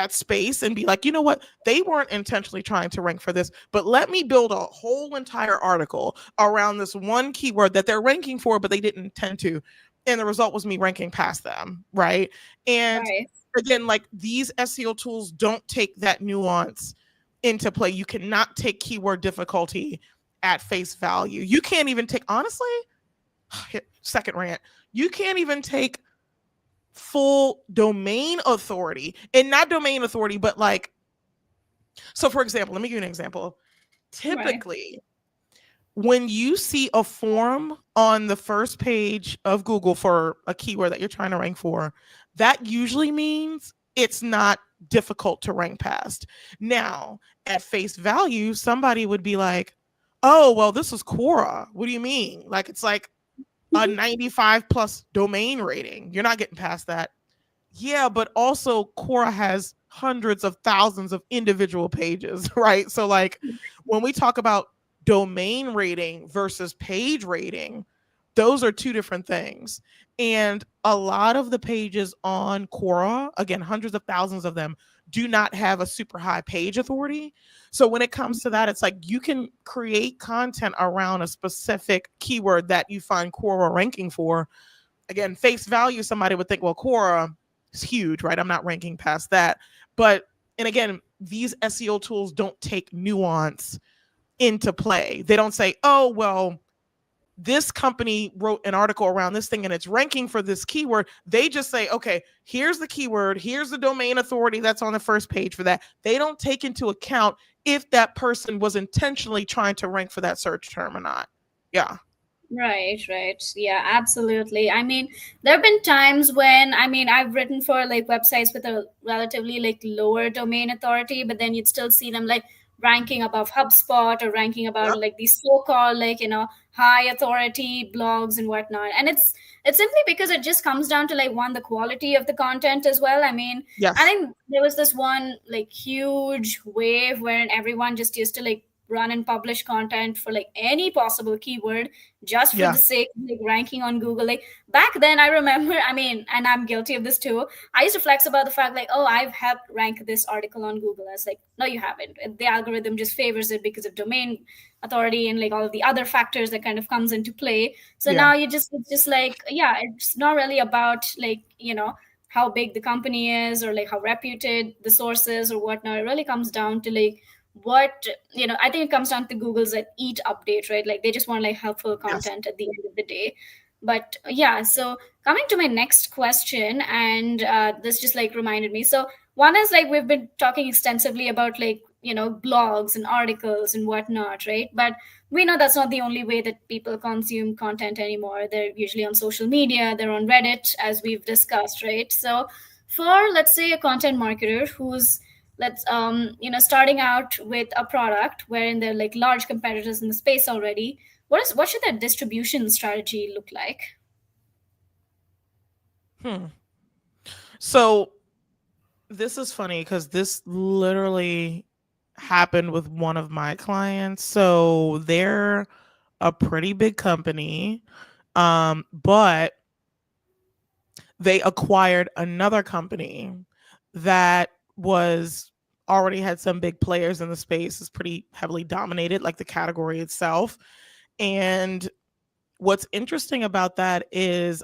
space and be like, you know what? They weren't intentionally trying to rank for this, but let me build a whole entire article around this one keyword that they're ranking for, but they didn't intend to. And the result was me ranking past them, right? And Right. again, like these SEO tools don't take that nuance into play. You cannot take keyword difficulty at face value. You can't even take, honestly, second rant, you can't even take full domain authority, and not domain authority, but like, so for example, let me give you an example. Right. Typically, when you see a form on the first page of Google for a keyword that you're trying to rank for, that usually means it's not difficult to rank past. Now, at face value, somebody would be like, oh, well, this is Quora. What do you mean? Like, it's like a 95 plus domain rating. You're not getting past that. Yeah, but also Quora has hundreds of thousands of individual pages, right? So like when we talk about domain rating versus page rating, those are two different things. And a lot of the pages on Quora, again, hundreds of thousands of them, do not have a super high page authority. So when it comes to that, it's like you can create content around a specific keyword that you find Quora ranking for. Again, face value, somebody would think, well, Quora is huge, right? I'm not ranking past that. But, and again, these SEO tools don't take nuance into play. They don't say, oh, well, this company wrote an article around this thing and it's ranking for this keyword. They just say, okay, here's the keyword, here's the domain authority that's on the first page for that. They don't take into account if that person was intentionally trying to rank for that search term or not. Yeah. Right, right. Yeah, absolutely. I mean, there have been times when, I mean, I've written for like websites with a relatively like lower domain authority, but then you'd still see them like ranking above HubSpot or ranking about Yep. like these so-called like, high authority blogs and whatnot. And it's simply because it just comes down to like one, the quality of the content as well. I mean, I Yes. think there was this one like huge wave wherein everyone just used to like run and publish content for like any possible keyword just for Yeah. the sake of like ranking on Google. Like back then, I remember, I mean, and I'm guilty of this too. I used to flex about the fact like, oh, I've helped rank this article on Google. I was like, no, you haven't. The algorithm just favors it because of domain authority and like all of the other factors that kind of comes into play. So Yeah. now it's just like, yeah, it's not really about like, how big the company is or like how reputed the source is or whatnot. It really comes down to like what I think it comes down to Google's like eat update, right? Like they just want like helpful Yes. content at the end of the day. But yeah, so coming to my next question, and this just like reminded me. So one is like we've been talking extensively about like blogs and articles and whatnot, right? But we know that's not the only way that people consume content anymore. They're usually on social media, they're on Reddit, as we've discussed, right? So for, let's say, a content marketer who's, let's starting out with a product wherein there are like large competitors in the space already, what should that distribution strategy look like? Hmm. So this is funny because this literally happened with one of my clients. So they're a pretty big company, but they acquired another company that was already had some big players in the space, is pretty heavily dominated, like the category itself. And what's interesting about that is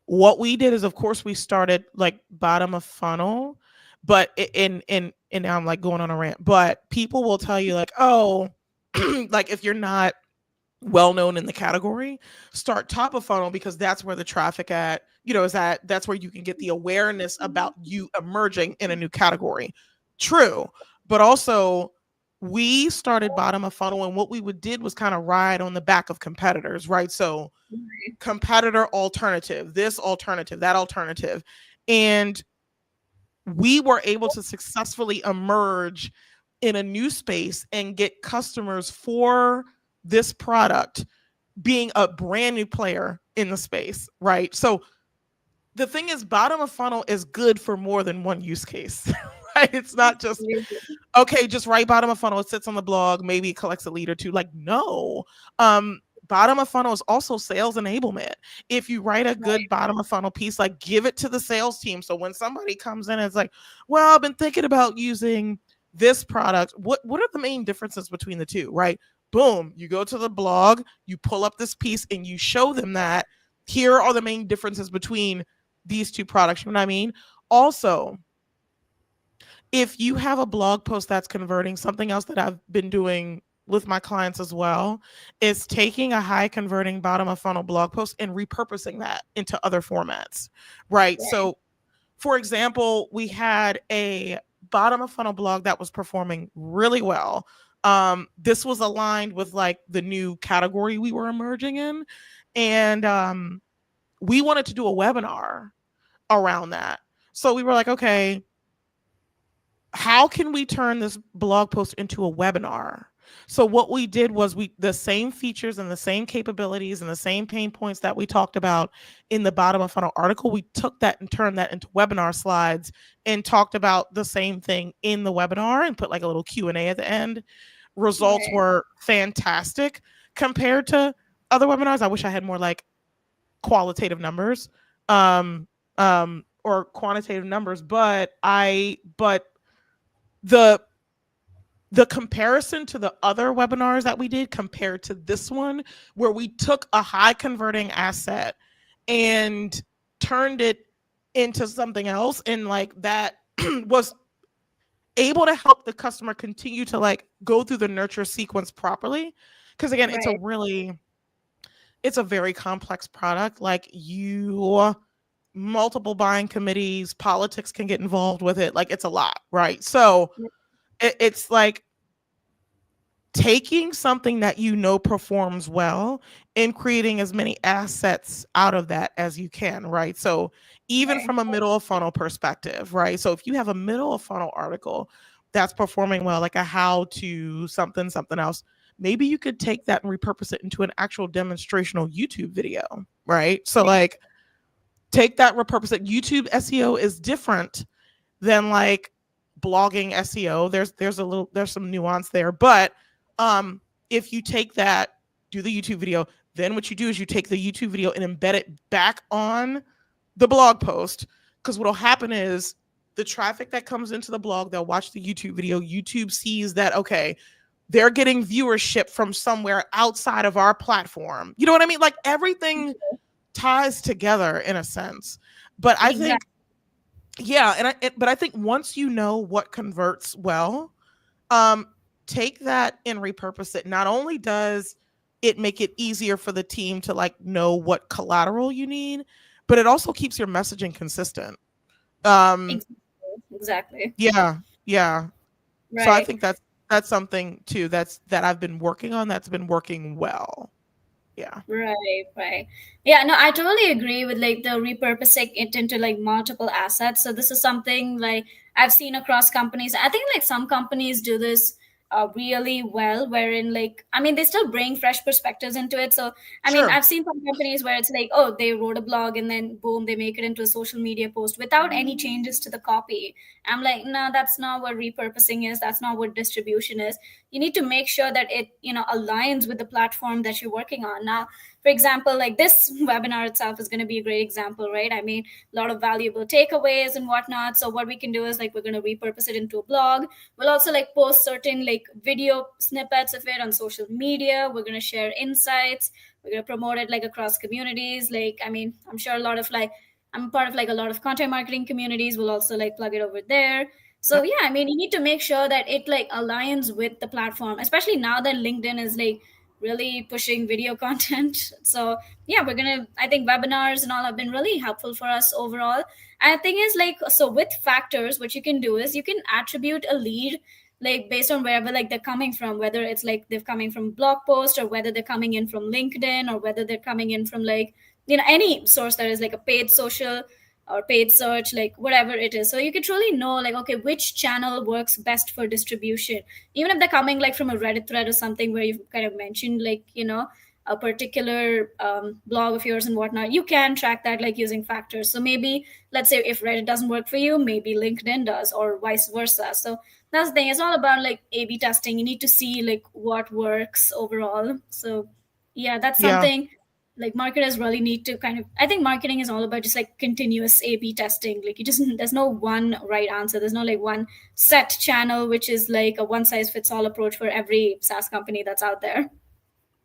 what we did is, of course, we started like bottom of funnel, but in now I'm like going on a rant, but people will tell you like, oh, like if you're not well known in the category, start top of funnel because that's where the traffic at, is that that's where you can get the awareness about you emerging in a new category. True. But also we started bottom of funnel, and what we would did was kind of ride on the back of competitors, right? So competitor alternative, this alternative, that alternative. And we were able to successfully emerge in a new space and get customers for this product, being a brand new player in the space, right? So the thing is, bottom of funnel is good for more than one use case, right? It's not just, okay, just write bottom of funnel. It sits on the blog. Maybe it collects a lead or two. Like, no. Bottom of funnel is also sales enablement. If you write a good Right, bottom of funnel piece, like give it to the sales team. So when somebody comes in and it's like, well, I've been thinking about using this product. What are the main differences between the two, right? Boom, you go to the blog, you pull up this piece and you show them that here are the main differences between these two products. You know what I mean? Also, if you have a blog post that's converting, something else that I've been doing with my clients as well is taking a high converting bottom of funnel blog post and repurposing that into other formats, right? right, So, for example, we had a bottom of funnel blog that was performing really well. This was aligned with like the new category we were emerging in. And we wanted to do a webinar around that. So we were like, okay, how can we turn this blog post into a webinar? So what we did was we the same features and the same capabilities and the same pain points that we talked about in the bottom of funnel article, we took that and turned that into webinar slides and talked about the same thing in the webinar and put like a little Q&A at the end. Results right, were fantastic compared to other webinars. I wish I had more like qualitative numbers, or quantitative numbers, but the the comparison to the other webinars that we did compared to this one, where we took a high converting asset and turned it into something else, and like that was able to help the customer continue to like go through the nurture sequence properly, because again, right. it's a very complex product. Like, you multiple buying committees, politics can get involved with it. Like, it's a lot, right? So it's like taking something that you know performs well and creating as many assets out of that as you can, right? So even Right. from a middle of funnel perspective, right? So if you have a middle of funnel article that's performing well, like a how to something something else, maybe you could take that and repurpose it into an actual demonstrational YouTube video, right? So like take that, repurpose it. YouTube SEO is different than like blogging SEO. There's some nuance there, but um if you take that, do the YouTube video, then what you do is you take the YouTube video and embed it back on the blog post, because what'll happen is the traffic that comes into the blog, they'll watch the YouTube video. YouTube sees that, okay, they're getting viewership from somewhere outside of our platform. You know what I mean? Like everything ties together in a sense. But I think, Exactly. yeah, but I think once you know what converts well, um, take that and repurpose it. Not only does it make it easier for the team to like know what collateral you need, but it also keeps your messaging consistent. Um, Exactly. Exactly. yeah, yeah. So I Right. think that's something too that I've been working on that's been working well. Yeah. Right, right. Yeah, no, I totally agree with like the repurposing it into like multiple assets. So this is something like I've seen across companies. I think like some companies do this really well, wherein like I mean they still bring fresh perspectives into it. So I mean Sure. I've seen some companies where it's like, oh, they wrote a blog and then boom, they make it into a social media post without any changes to the copy. I'm like, no, that's not what repurposing is. That's not what distribution is. You need to make sure that it, aligns with the platform that you're working on. Now, for example, like this webinar itself is going to be a great example, right? I mean, a lot of valuable takeaways and whatnot. So what we can do is like we're going to repurpose it into a blog. We'll also like post certain like video snippets of it on social media. We're going to share insights. We're going to promote it like across communities. Like, I mean, I'm sure a lot of like I'm part of like a lot of content marketing communities. We'll also like plug it over there. So Yep. yeah, I mean, you need to make sure that it like aligns with the platform, especially now that LinkedIn is like really pushing video content. So yeah, I think webinars and all have been really helpful for us overall. And the thing is like, so with factors, what you can do is you can attribute a lead like based on wherever like they're coming from, whether it's like they're coming from blog post or whether they're coming in from LinkedIn or whether they're coming in from like, any source that is like a paid social or paid search, like whatever it is. So you can truly know like, okay, which channel works best for distribution. Even if they're coming like from a Reddit thread or something where you've kind of mentioned like, a particular blog of yours and whatnot, you can track that like using factors. So maybe let's say if Reddit doesn't work for you, maybe LinkedIn does or vice versa. So that's the thing. It's all about like A/B testing. You need to see like what works overall. So yeah, that's Yeah. something like marketers really need to kind of, I think marketing is all about just like continuous A/B testing. Like you just there's no one right answer. There's no like one set channel which is like a one size fits all approach for every SaaS company that's out there.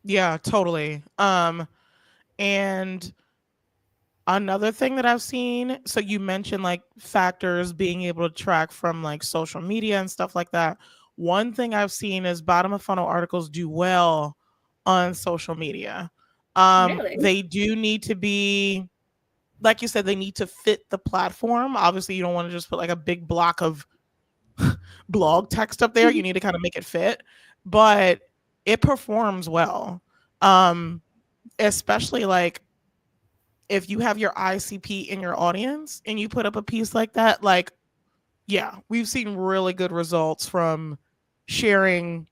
Yeah, totally. And another thing that I've seen, so you mentioned like factors being able to track from like social media and stuff like that. One thing I've seen is bottom of funnel articles do well on social media. Really? They do need to be, like you said, they need to fit the platform. Obviously, you don't want to just put like a big block of blog text up there. You need to kind of make it fit, but it performs well. Um, Especially like if you have your ICP in your audience and you put up a piece like that, like, yeah, we've seen really good results from sharing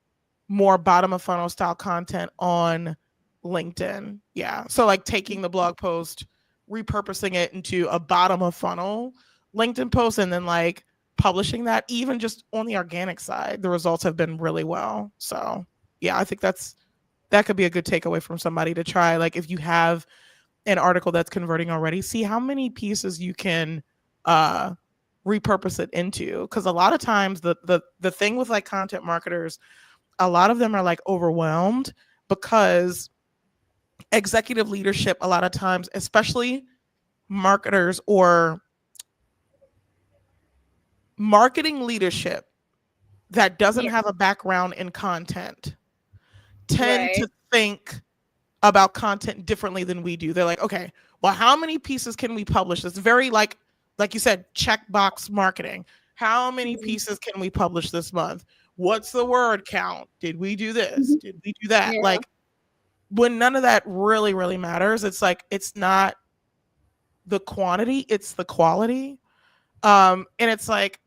more bottom of funnel style content on LinkedIn. Yeah. So, like, taking the blog post, repurposing it into a bottom of funnel LinkedIn post, and then like publishing that, even just on the organic side, the results have been really well. So, yeah, I think that could be a good takeaway from somebody to try. Like, if you have an article that's converting already, see how many pieces you can uh repurpose it into, because a lot of times the thing with like content marketers, a lot of them are like overwhelmed because executive leadership, a lot of times, especially marketers or marketing leadership that doesn't Yeah. have a background in content, tend Right. to think about content differently than we do. They're like, okay, well, how many pieces can we publish? It's very like you said, checkbox marketing. How many Mhm. pieces can we publish this month? What's the word count? Did we do this? Mhm. Did we do that? Yeah. Like, when none of that really, really matters, it's like, it's not the quantity, it's the quality. And it's like,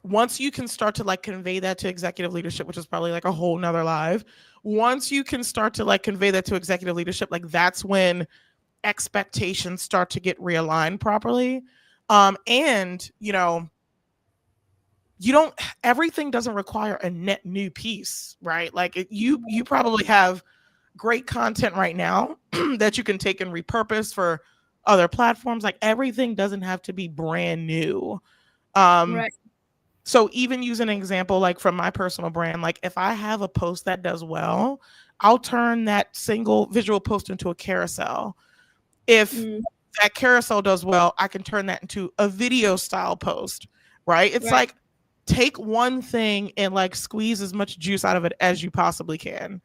once you can start to like convey that to executive leadership, which is probably like a whole nother live, once you can start to like convey that to executive leadership, like that's when expectations start to get realigned properly. And you don't, everything doesn't require a net new piece, right? Like you probably have great content right now that you can take and repurpose for other platforms. Like everything doesn't have to be brand new. um Right. so even use an example like from my personal brand, like if I have a post that does well, I'll turn that single visual post into a carousel. If Mm. that carousel does well, I can turn that into a video style post, right? It's Right. like, take one thing and like squeeze as much juice out of it as you possibly can.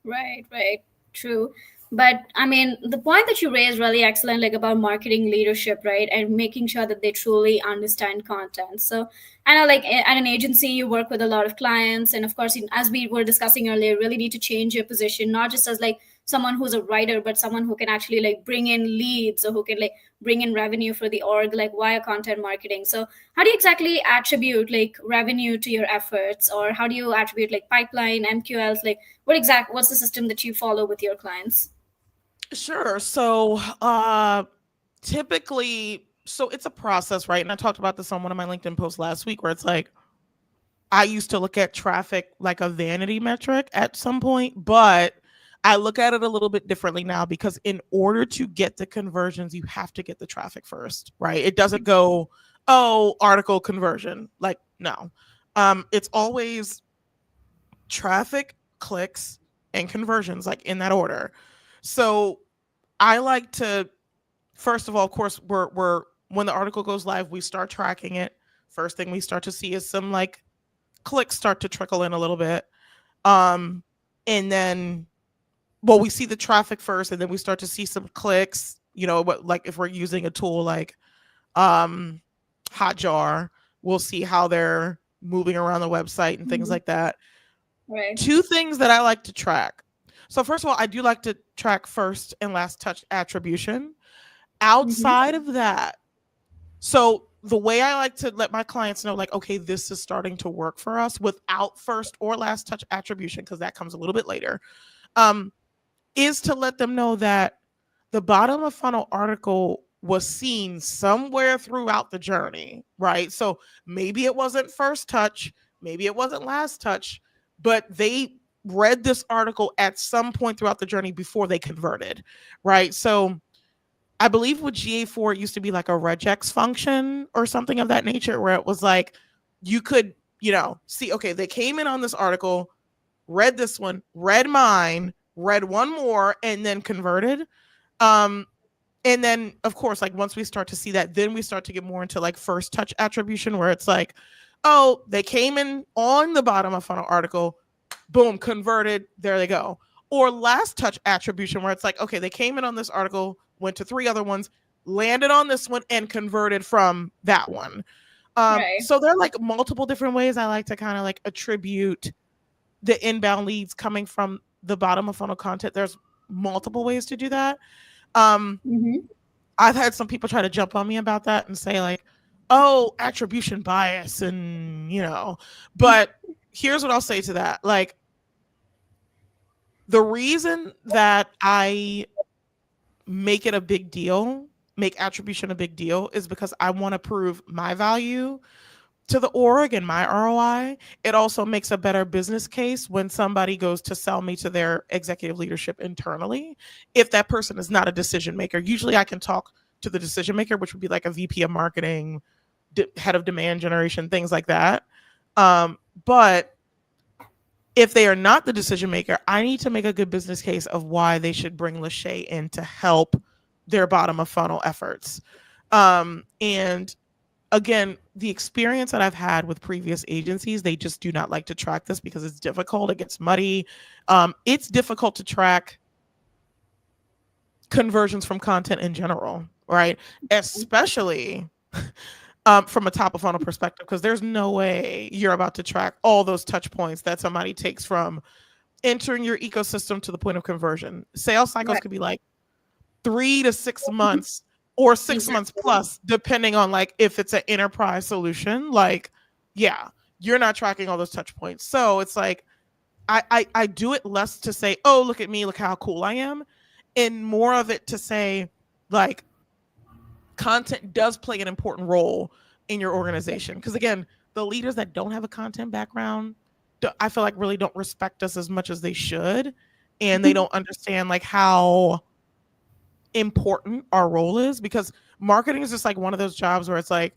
Right, right. True. But I mean, the point that you raised really excellent, like about marketing leadership, right? And making sure that they truly understand content. So I know, like at an agency, you work with a lot of clients. And of course, as we were discussing earlier, you really need to change your position, not just as like someone who's a writer, but someone who can actually like bring in leads or who can like bring in revenue for the org, like via content marketing. So how do you exactly attribute like revenue to your efforts, or how do you attribute like pipeline, MQLs, like what's the system that you follow with your clients? Sure. So typically, so it's a process, right? And I talked about this on one of my LinkedIn posts last week, where it's like, I used to look at traffic like a vanity metric at some point, but I look at it a little bit differently now, because in order to get the conversions, you have to get the traffic first, right? It doesn't go, oh, article conversion. Like, no. It's always traffic, clicks, and conversions, like in that order. So I like to, first of all, of course, we're when the article goes live, we start tracking it. First thing we start to see is some like clicks start to trickle in a little bit. Um, and then, well, we see the traffic first, and then we start to see some clicks. What, like if we're using a tool like um, Hotjar, we'll see how they're moving around the website and things Mhm. like that. Right. Two things that I like to track. So first of all, I do like to track first and last touch attribution. Mm-hmm. Outside of that, so the way I like to let my clients know, like, okay, this is starting to work for us without first or last touch attribution, because that comes a little bit later, um, is to let them know that the bottom of funnel article was seen somewhere throughout the journey, right? So maybe it wasn't first touch, maybe it wasn't last touch, but they read this article at some point throughout the journey before they converted, right? So I believe with GA4, it used to be like a regex function or something of that nature, where it was like you could, see, okay, they came in on this article, read this one, read mine, read one more, and then converted. Um, and then, of course, like once we start to see that, then we start to get more into like first touch attribution, where it's like, oh, they came in on the bottom of funnel article, boom, converted, there they go. Or last touch attribution, where it's like, okay, they came in on this article, went to three other ones, landed on this one, and converted from that one. Right. So there are like multiple different ways I like to kind of like attribute the inbound leads coming from the bottom of funnel content. There's multiple ways to do that. Um, Mm-hmm. I've had some people try to jump on me about that and say like, oh, attribution bias, and but here's what I'll say to that. Like, the reason that I make it a big deal, make attribution a big deal, is because I want to prove my value to the org and my ROI. It also makes a better business case when somebody goes to sell me to their executive leadership internally. If that person is not a decision maker, usually I can talk to the decision maker, which would be like a VP of marketing, head of demand generation, things like that. But if they are not the decision maker, I need to make a good business case of why they should bring Lachey in to help their bottom of funnel efforts. And again, the experience that I've had with previous agencies, they just do not like to track this because it's difficult. It gets muddy. It's difficult to track conversions from content in general, right? Especially from a top of funnel perspective, because there's no way you're about to track all those touch points that somebody takes from entering your ecosystem to the point of conversion. Sales cycles Right. could be like 3 to 6 months or 6 months Exactly. plus, depending on like if it's an enterprise solution. Like, yeah, you're not tracking all those touch points. So it's like I do it less to say, oh, look at me, look how cool I am, and more of it to say, like, content does play an important role in your organization. Because again, the leaders that don't have a content background, I feel like really don't respect us as much as they should, and they don't understand like how important our role is, because marketing is just like one of those jobs where it's like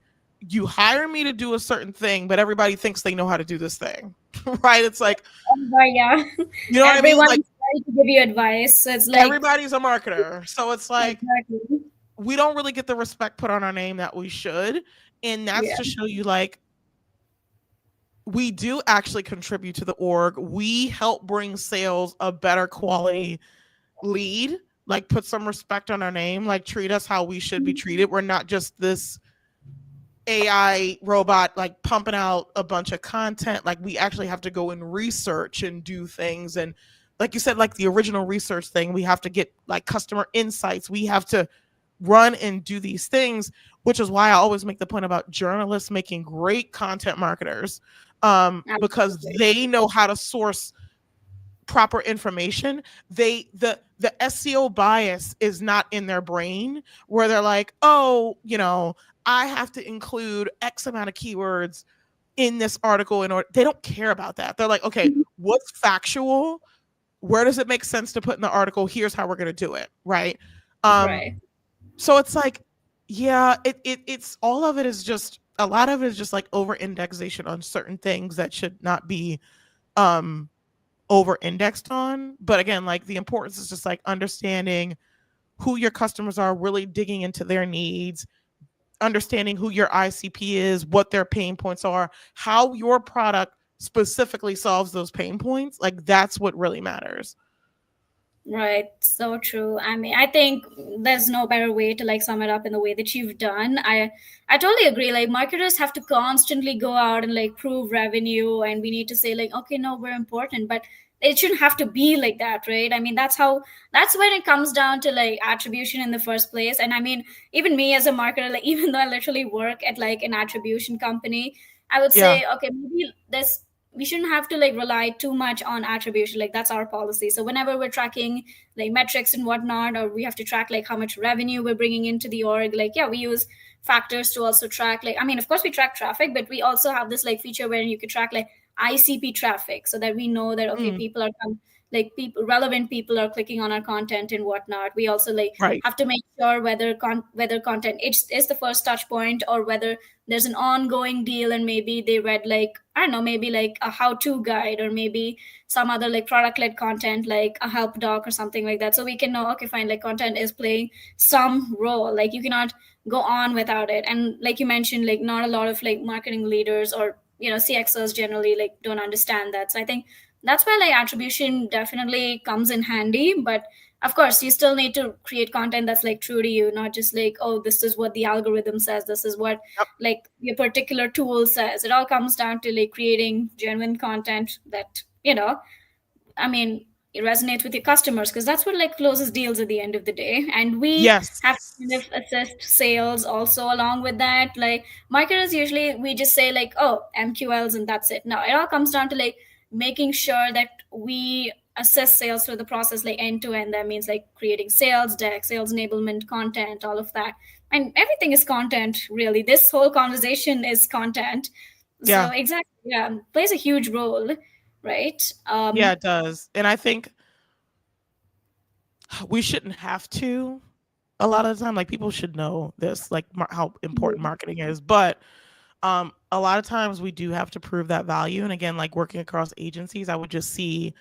you hire me to do a certain thing, but everybody thinks they know how to do this thing. Right? It's like, But yeah, you know what I mean? everyone Like is trying to give you advice. So it's like, everybody's a marketer. So it's like exactly. we don't really get the respect put on our name that we should. And that's Yeah. to show you like we do actually contribute to the org. We help bring sales a better quality lead, like put some respect on our name, like treat us how we should be treated. We're not just this AI robot like pumping out a bunch of content. Like we actually have to go and research and do things. And like you said, like the original research thing, we have to get like customer insights. We have to run and do these things, which is why I always make the point about journalists making great content marketers, because Absolutely. they know how to source proper information. The SEO bias is not in their brain where they're like, oh, I have to include X amount of keywords in this article in order. They don't care about that. They're like, okay, what's factual? Where does it make sense to put in the article? Here's how we're going to do it, right? Um, Right. so it's like, yeah, it's all of it is just a lot of it is just like over indexation on certain things that should not be um over indexed on. But again, like the importance is just like understanding who your customers are, really digging into their needs, understanding who your ICP is, what their pain points are, how your product specifically solves those pain points. Like that's what really matters. Right, so true. I mean, I think there's no better way to like sum it up in the way that you've done. I totally agree. Like marketers have to constantly go out and like prove revenue, and we need to say like, okay, no, we're important, but it shouldn't have to be like that, right? I mean, that's when it comes down to like attribution in the first place. And I mean, even me as a marketer, like even though I literally work at like an attribution company, I would Yeah. say, okay, maybe this we shouldn't have to like rely too much on attribution. Like that's our policy. So whenever we're tracking like metrics and whatnot, or we have to track like how much revenue we're bringing into the org, like yeah, we use factors to also track, like I mean, of course we track traffic, but we also have this like feature where you could track like ICP traffic, so that we know that okay, Mm, people are like people relevant people are clicking on our content and whatnot. We also like right. have to make sure whether content is the first touch point, or whether there's an ongoing deal and maybe they read like I don't know, maybe like a how-to guide, or maybe some other like product-led content like a help doc or something like that, so we can know okay fine, like content is playing some role, like you cannot go on without it. And like you mentioned, like not a lot of like marketing leaders or CXOs generally like don't understand that. So I think that's why like attribution definitely comes in handy. But of course you still need to create content that's like true to you, not just like, oh, this is what the algorithm says, this is what Yep. like your particular tool says. It all comes down to like creating genuine content that I mean, it resonates with your customers, because that's what like closes deals at the end of the day. And we Yes. have to kind of assist sales also along with that. Like marketers usually we just say like, oh, MQLs and that's it. No, it all comes down to like making sure that we assess sales through the process like end to end. That means like creating sales deck, sales enablement content, all of that. And everything is content, really. This whole conversation is content. So Yeah. exactly, yeah, plays a huge role, right? Yeah, it does. And I think we shouldn't have to a lot of the time. Like people should know this, like how important marketing is. But a lot of times we do have to prove that value. And again, like working across agencies, I would just see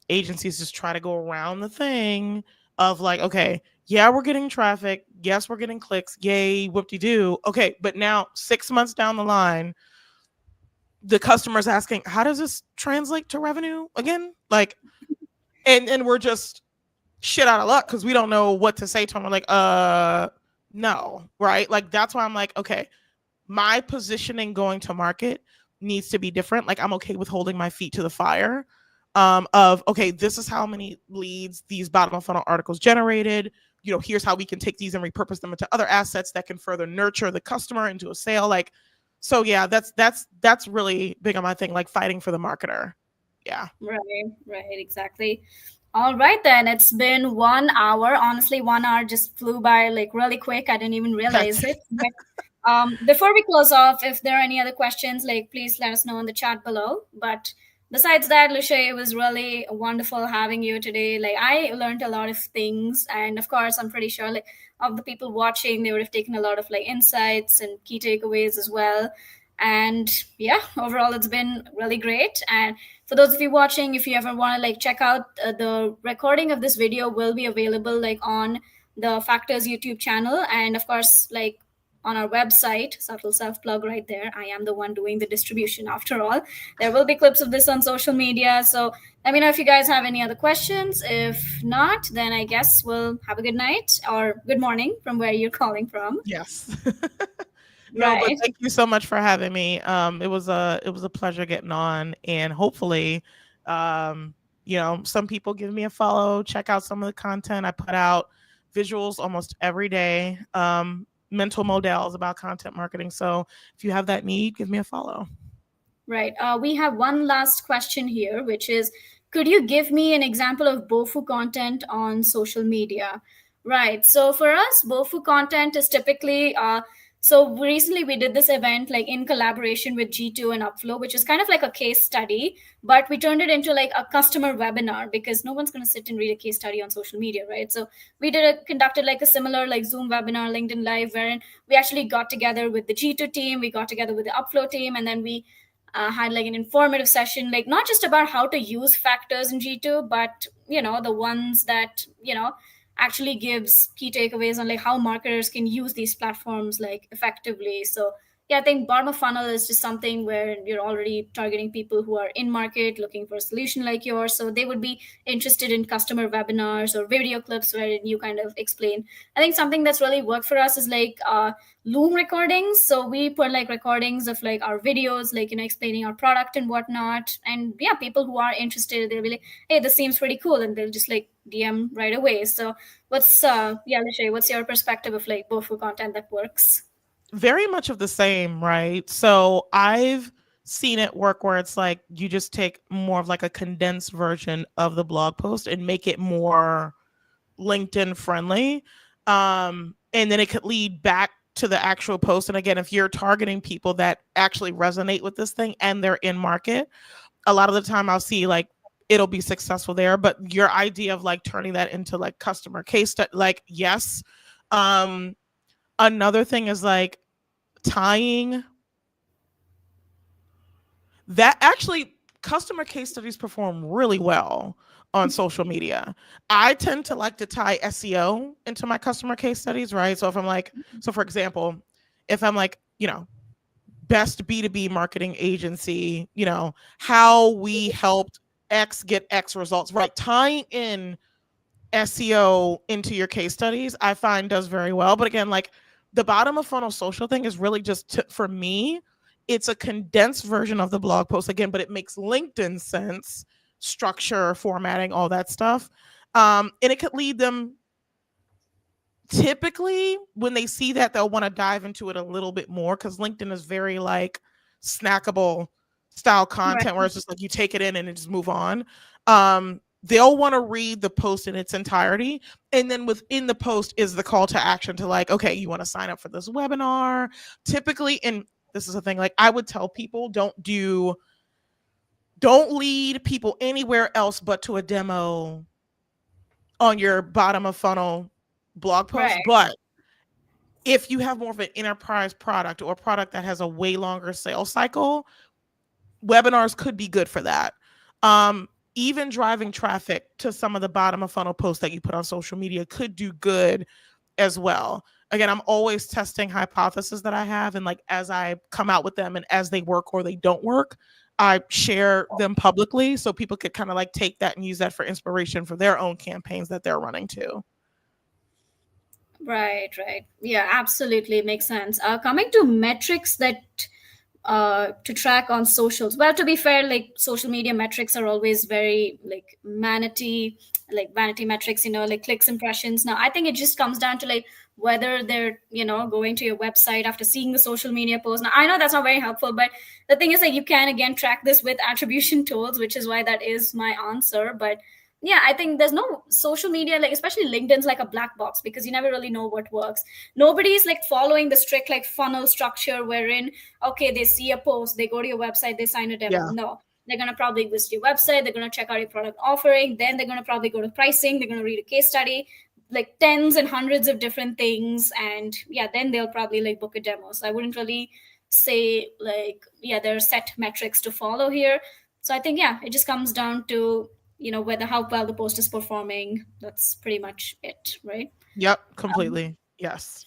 agencies just try to go around the thing of like, okay, yeah, we're getting traffic. Yes, we're getting clicks. Yay, whoop-de-doo. Okay, but now 6 months down the line, the customer's asking, how does this translate to revenue again? Like, and we're just shit out of luck because we don't know what to say to them. We're like, no, right? Like that's why I'm like, okay, my positioning going to market needs to be different. Like I'm okay with holding my feet to the fire, of okay, this is how many leads these bottom of funnel articles generated. Here's how we can take these and repurpose them into other assets that can further nurture the customer into a sale. Like, so yeah, that's really big on my thing, like fighting for the marketer. Yeah. Right, right, exactly. All right, then. It's been 1 hour. Honestly, 1 hour just flew by like really quick. I didn't even That's realize it. But before we close off, if there are any other questions, like please let us know in the chat below. But besides that, Lushay, it was really wonderful having you today. Like I learned a lot of things, and of course, I'm pretty sure like of the people watching, they would have taken a lot of like insights and key takeaways as well. And yeah, overall, it's been really great. And for those of you watching, if you ever want to like check out the recording of this video will be available like on the Factors YouTube channel, and of course like on our website. Subtle self plug right there. I am the one doing the distribution after all. There will be clips of this on social media, so let me know if you guys have any other questions. If not, then I guess we'll have a good night or good morning from where you're calling from. yes. No, but Right. thank you so much for having me. It was a pleasure getting on, and hopefully, some people give me a follow, check out some of the content I put out, visuals almost every day, mental models about content marketing. So if you have that need, give me a follow. Right. We have one last question here, which is, could you give me an example of BOFU content on social media? Right. So for us, BOFU content is typically, so recently we did this event like in collaboration with G2 and Upflow, which is kind of like a case study, but we turned it into like a customer webinar because no one's going to sit and read a case study on social media, right? So we conducted like a similar like Zoom webinar, LinkedIn Live, wherein we actually got together with the G2 team, we got together with the Upflow team, and then we had like an informative session, like not just about how to use factors in G2, but the ones that actually gives key takeaways on like how marketers can use these platforms like effectively. So yeah, I think bottom of funnel is just something where you're already targeting people who are in market looking for a solution like yours, so they would be interested in customer webinars or video clips where you kind of explain. I think something that's really worked for us is like Loom recordings. So we put like recordings of like our videos, like explaining our product and whatnot. And yeah, people who are interested, they'll be like, hey, this seems pretty cool, and they'll just like DM right away. So what's yeah, Lishay, what's your perspective of like BOFU content that works? Very much of the same, right? So I've seen it work where it's like you just take more of like a condensed version of the blog post and make it more LinkedIn friendly. And then it could lead back to the actual post. And again, if you're targeting people that actually resonate with this thing and they're in market, a lot of the time I'll see like it'll be successful there. But your idea of like turning that into like customer case study, like, yes. Another thing is like tying that actually customer case studies perform really well on social media. I tend to like to tie SEO into my customer case studies, right? So if I'm like, so for example, if I'm like, best B2B marketing agency, how we helped X get X results, right? Tying in SEO into your case studies, I find does very well. But again, like the bottom of funnel social thing is really just for me, it's a condensed version of the blog post again, but it makes LinkedIn sense, structure, formatting, all that stuff. And it could lead them typically when they see that they'll want to dive into it a little bit more because LinkedIn is very like snackable style Right. content where it's just like you take it in and just move on. They'll want to read the post in its entirety, and then within the post is the call to action to like, okay, you want to sign up for this webinar typically. And this is a thing, like I would tell people, don't lead people anywhere else but to a demo on your bottom of funnel blog Right. post. But if you have more of an enterprise product or a product that has a way longer sales cycle, webinars could be good for that. Even driving traffic to some of the bottom of funnel posts that you put on social media could do good as well. Again, I'm always testing hypotheses that I have, and like as I come out with them and as they work or they don't work, I share them publicly so people could kind of like take that and use that for inspiration for their own campaigns that they're running too. Right, right. Yeah, absolutely makes sense. Coming to metrics that to track on socials. Well, to be fair, like social media metrics are always very like vanity metrics, like clicks, impressions. Now, I think it just comes down to like whether they're, going to your website after seeing the social media post. Now, I know that's not very helpful, but the thing is like you can again track this with attribution tools, which is why that is my answer. But yeah, I think there's no social media, like especially LinkedIn's like a black box because you never really know what works. Nobody's like following the strict like funnel structure wherein okay, they see a post, they go to your website, they sign a demo. Yeah. No, they're going to probably visit your website, they're going to check out your product offering, then they're going to probably go to pricing, they're going to read a case study, like tens and hundreds of different things. And yeah, then they'll probably like book a demo. So I wouldn't really say like, yeah, there are set metrics to follow here. So I think, yeah, it just comes down to, whether how well the post is performing. That's pretty much it, right? Yep. Um, Completely. Yes.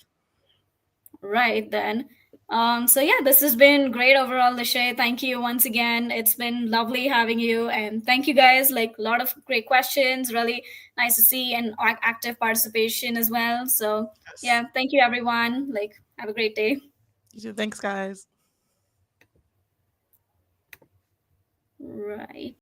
Right then. So yeah, this has been great overall, Lishay. Thank you once again. It's been lovely having you, and thank you guys. Like a lot of great questions. Really nice to see and active participation as well. So Yes. yeah, thank you everyone. Like have a great day. You too. Thanks, guys. Right.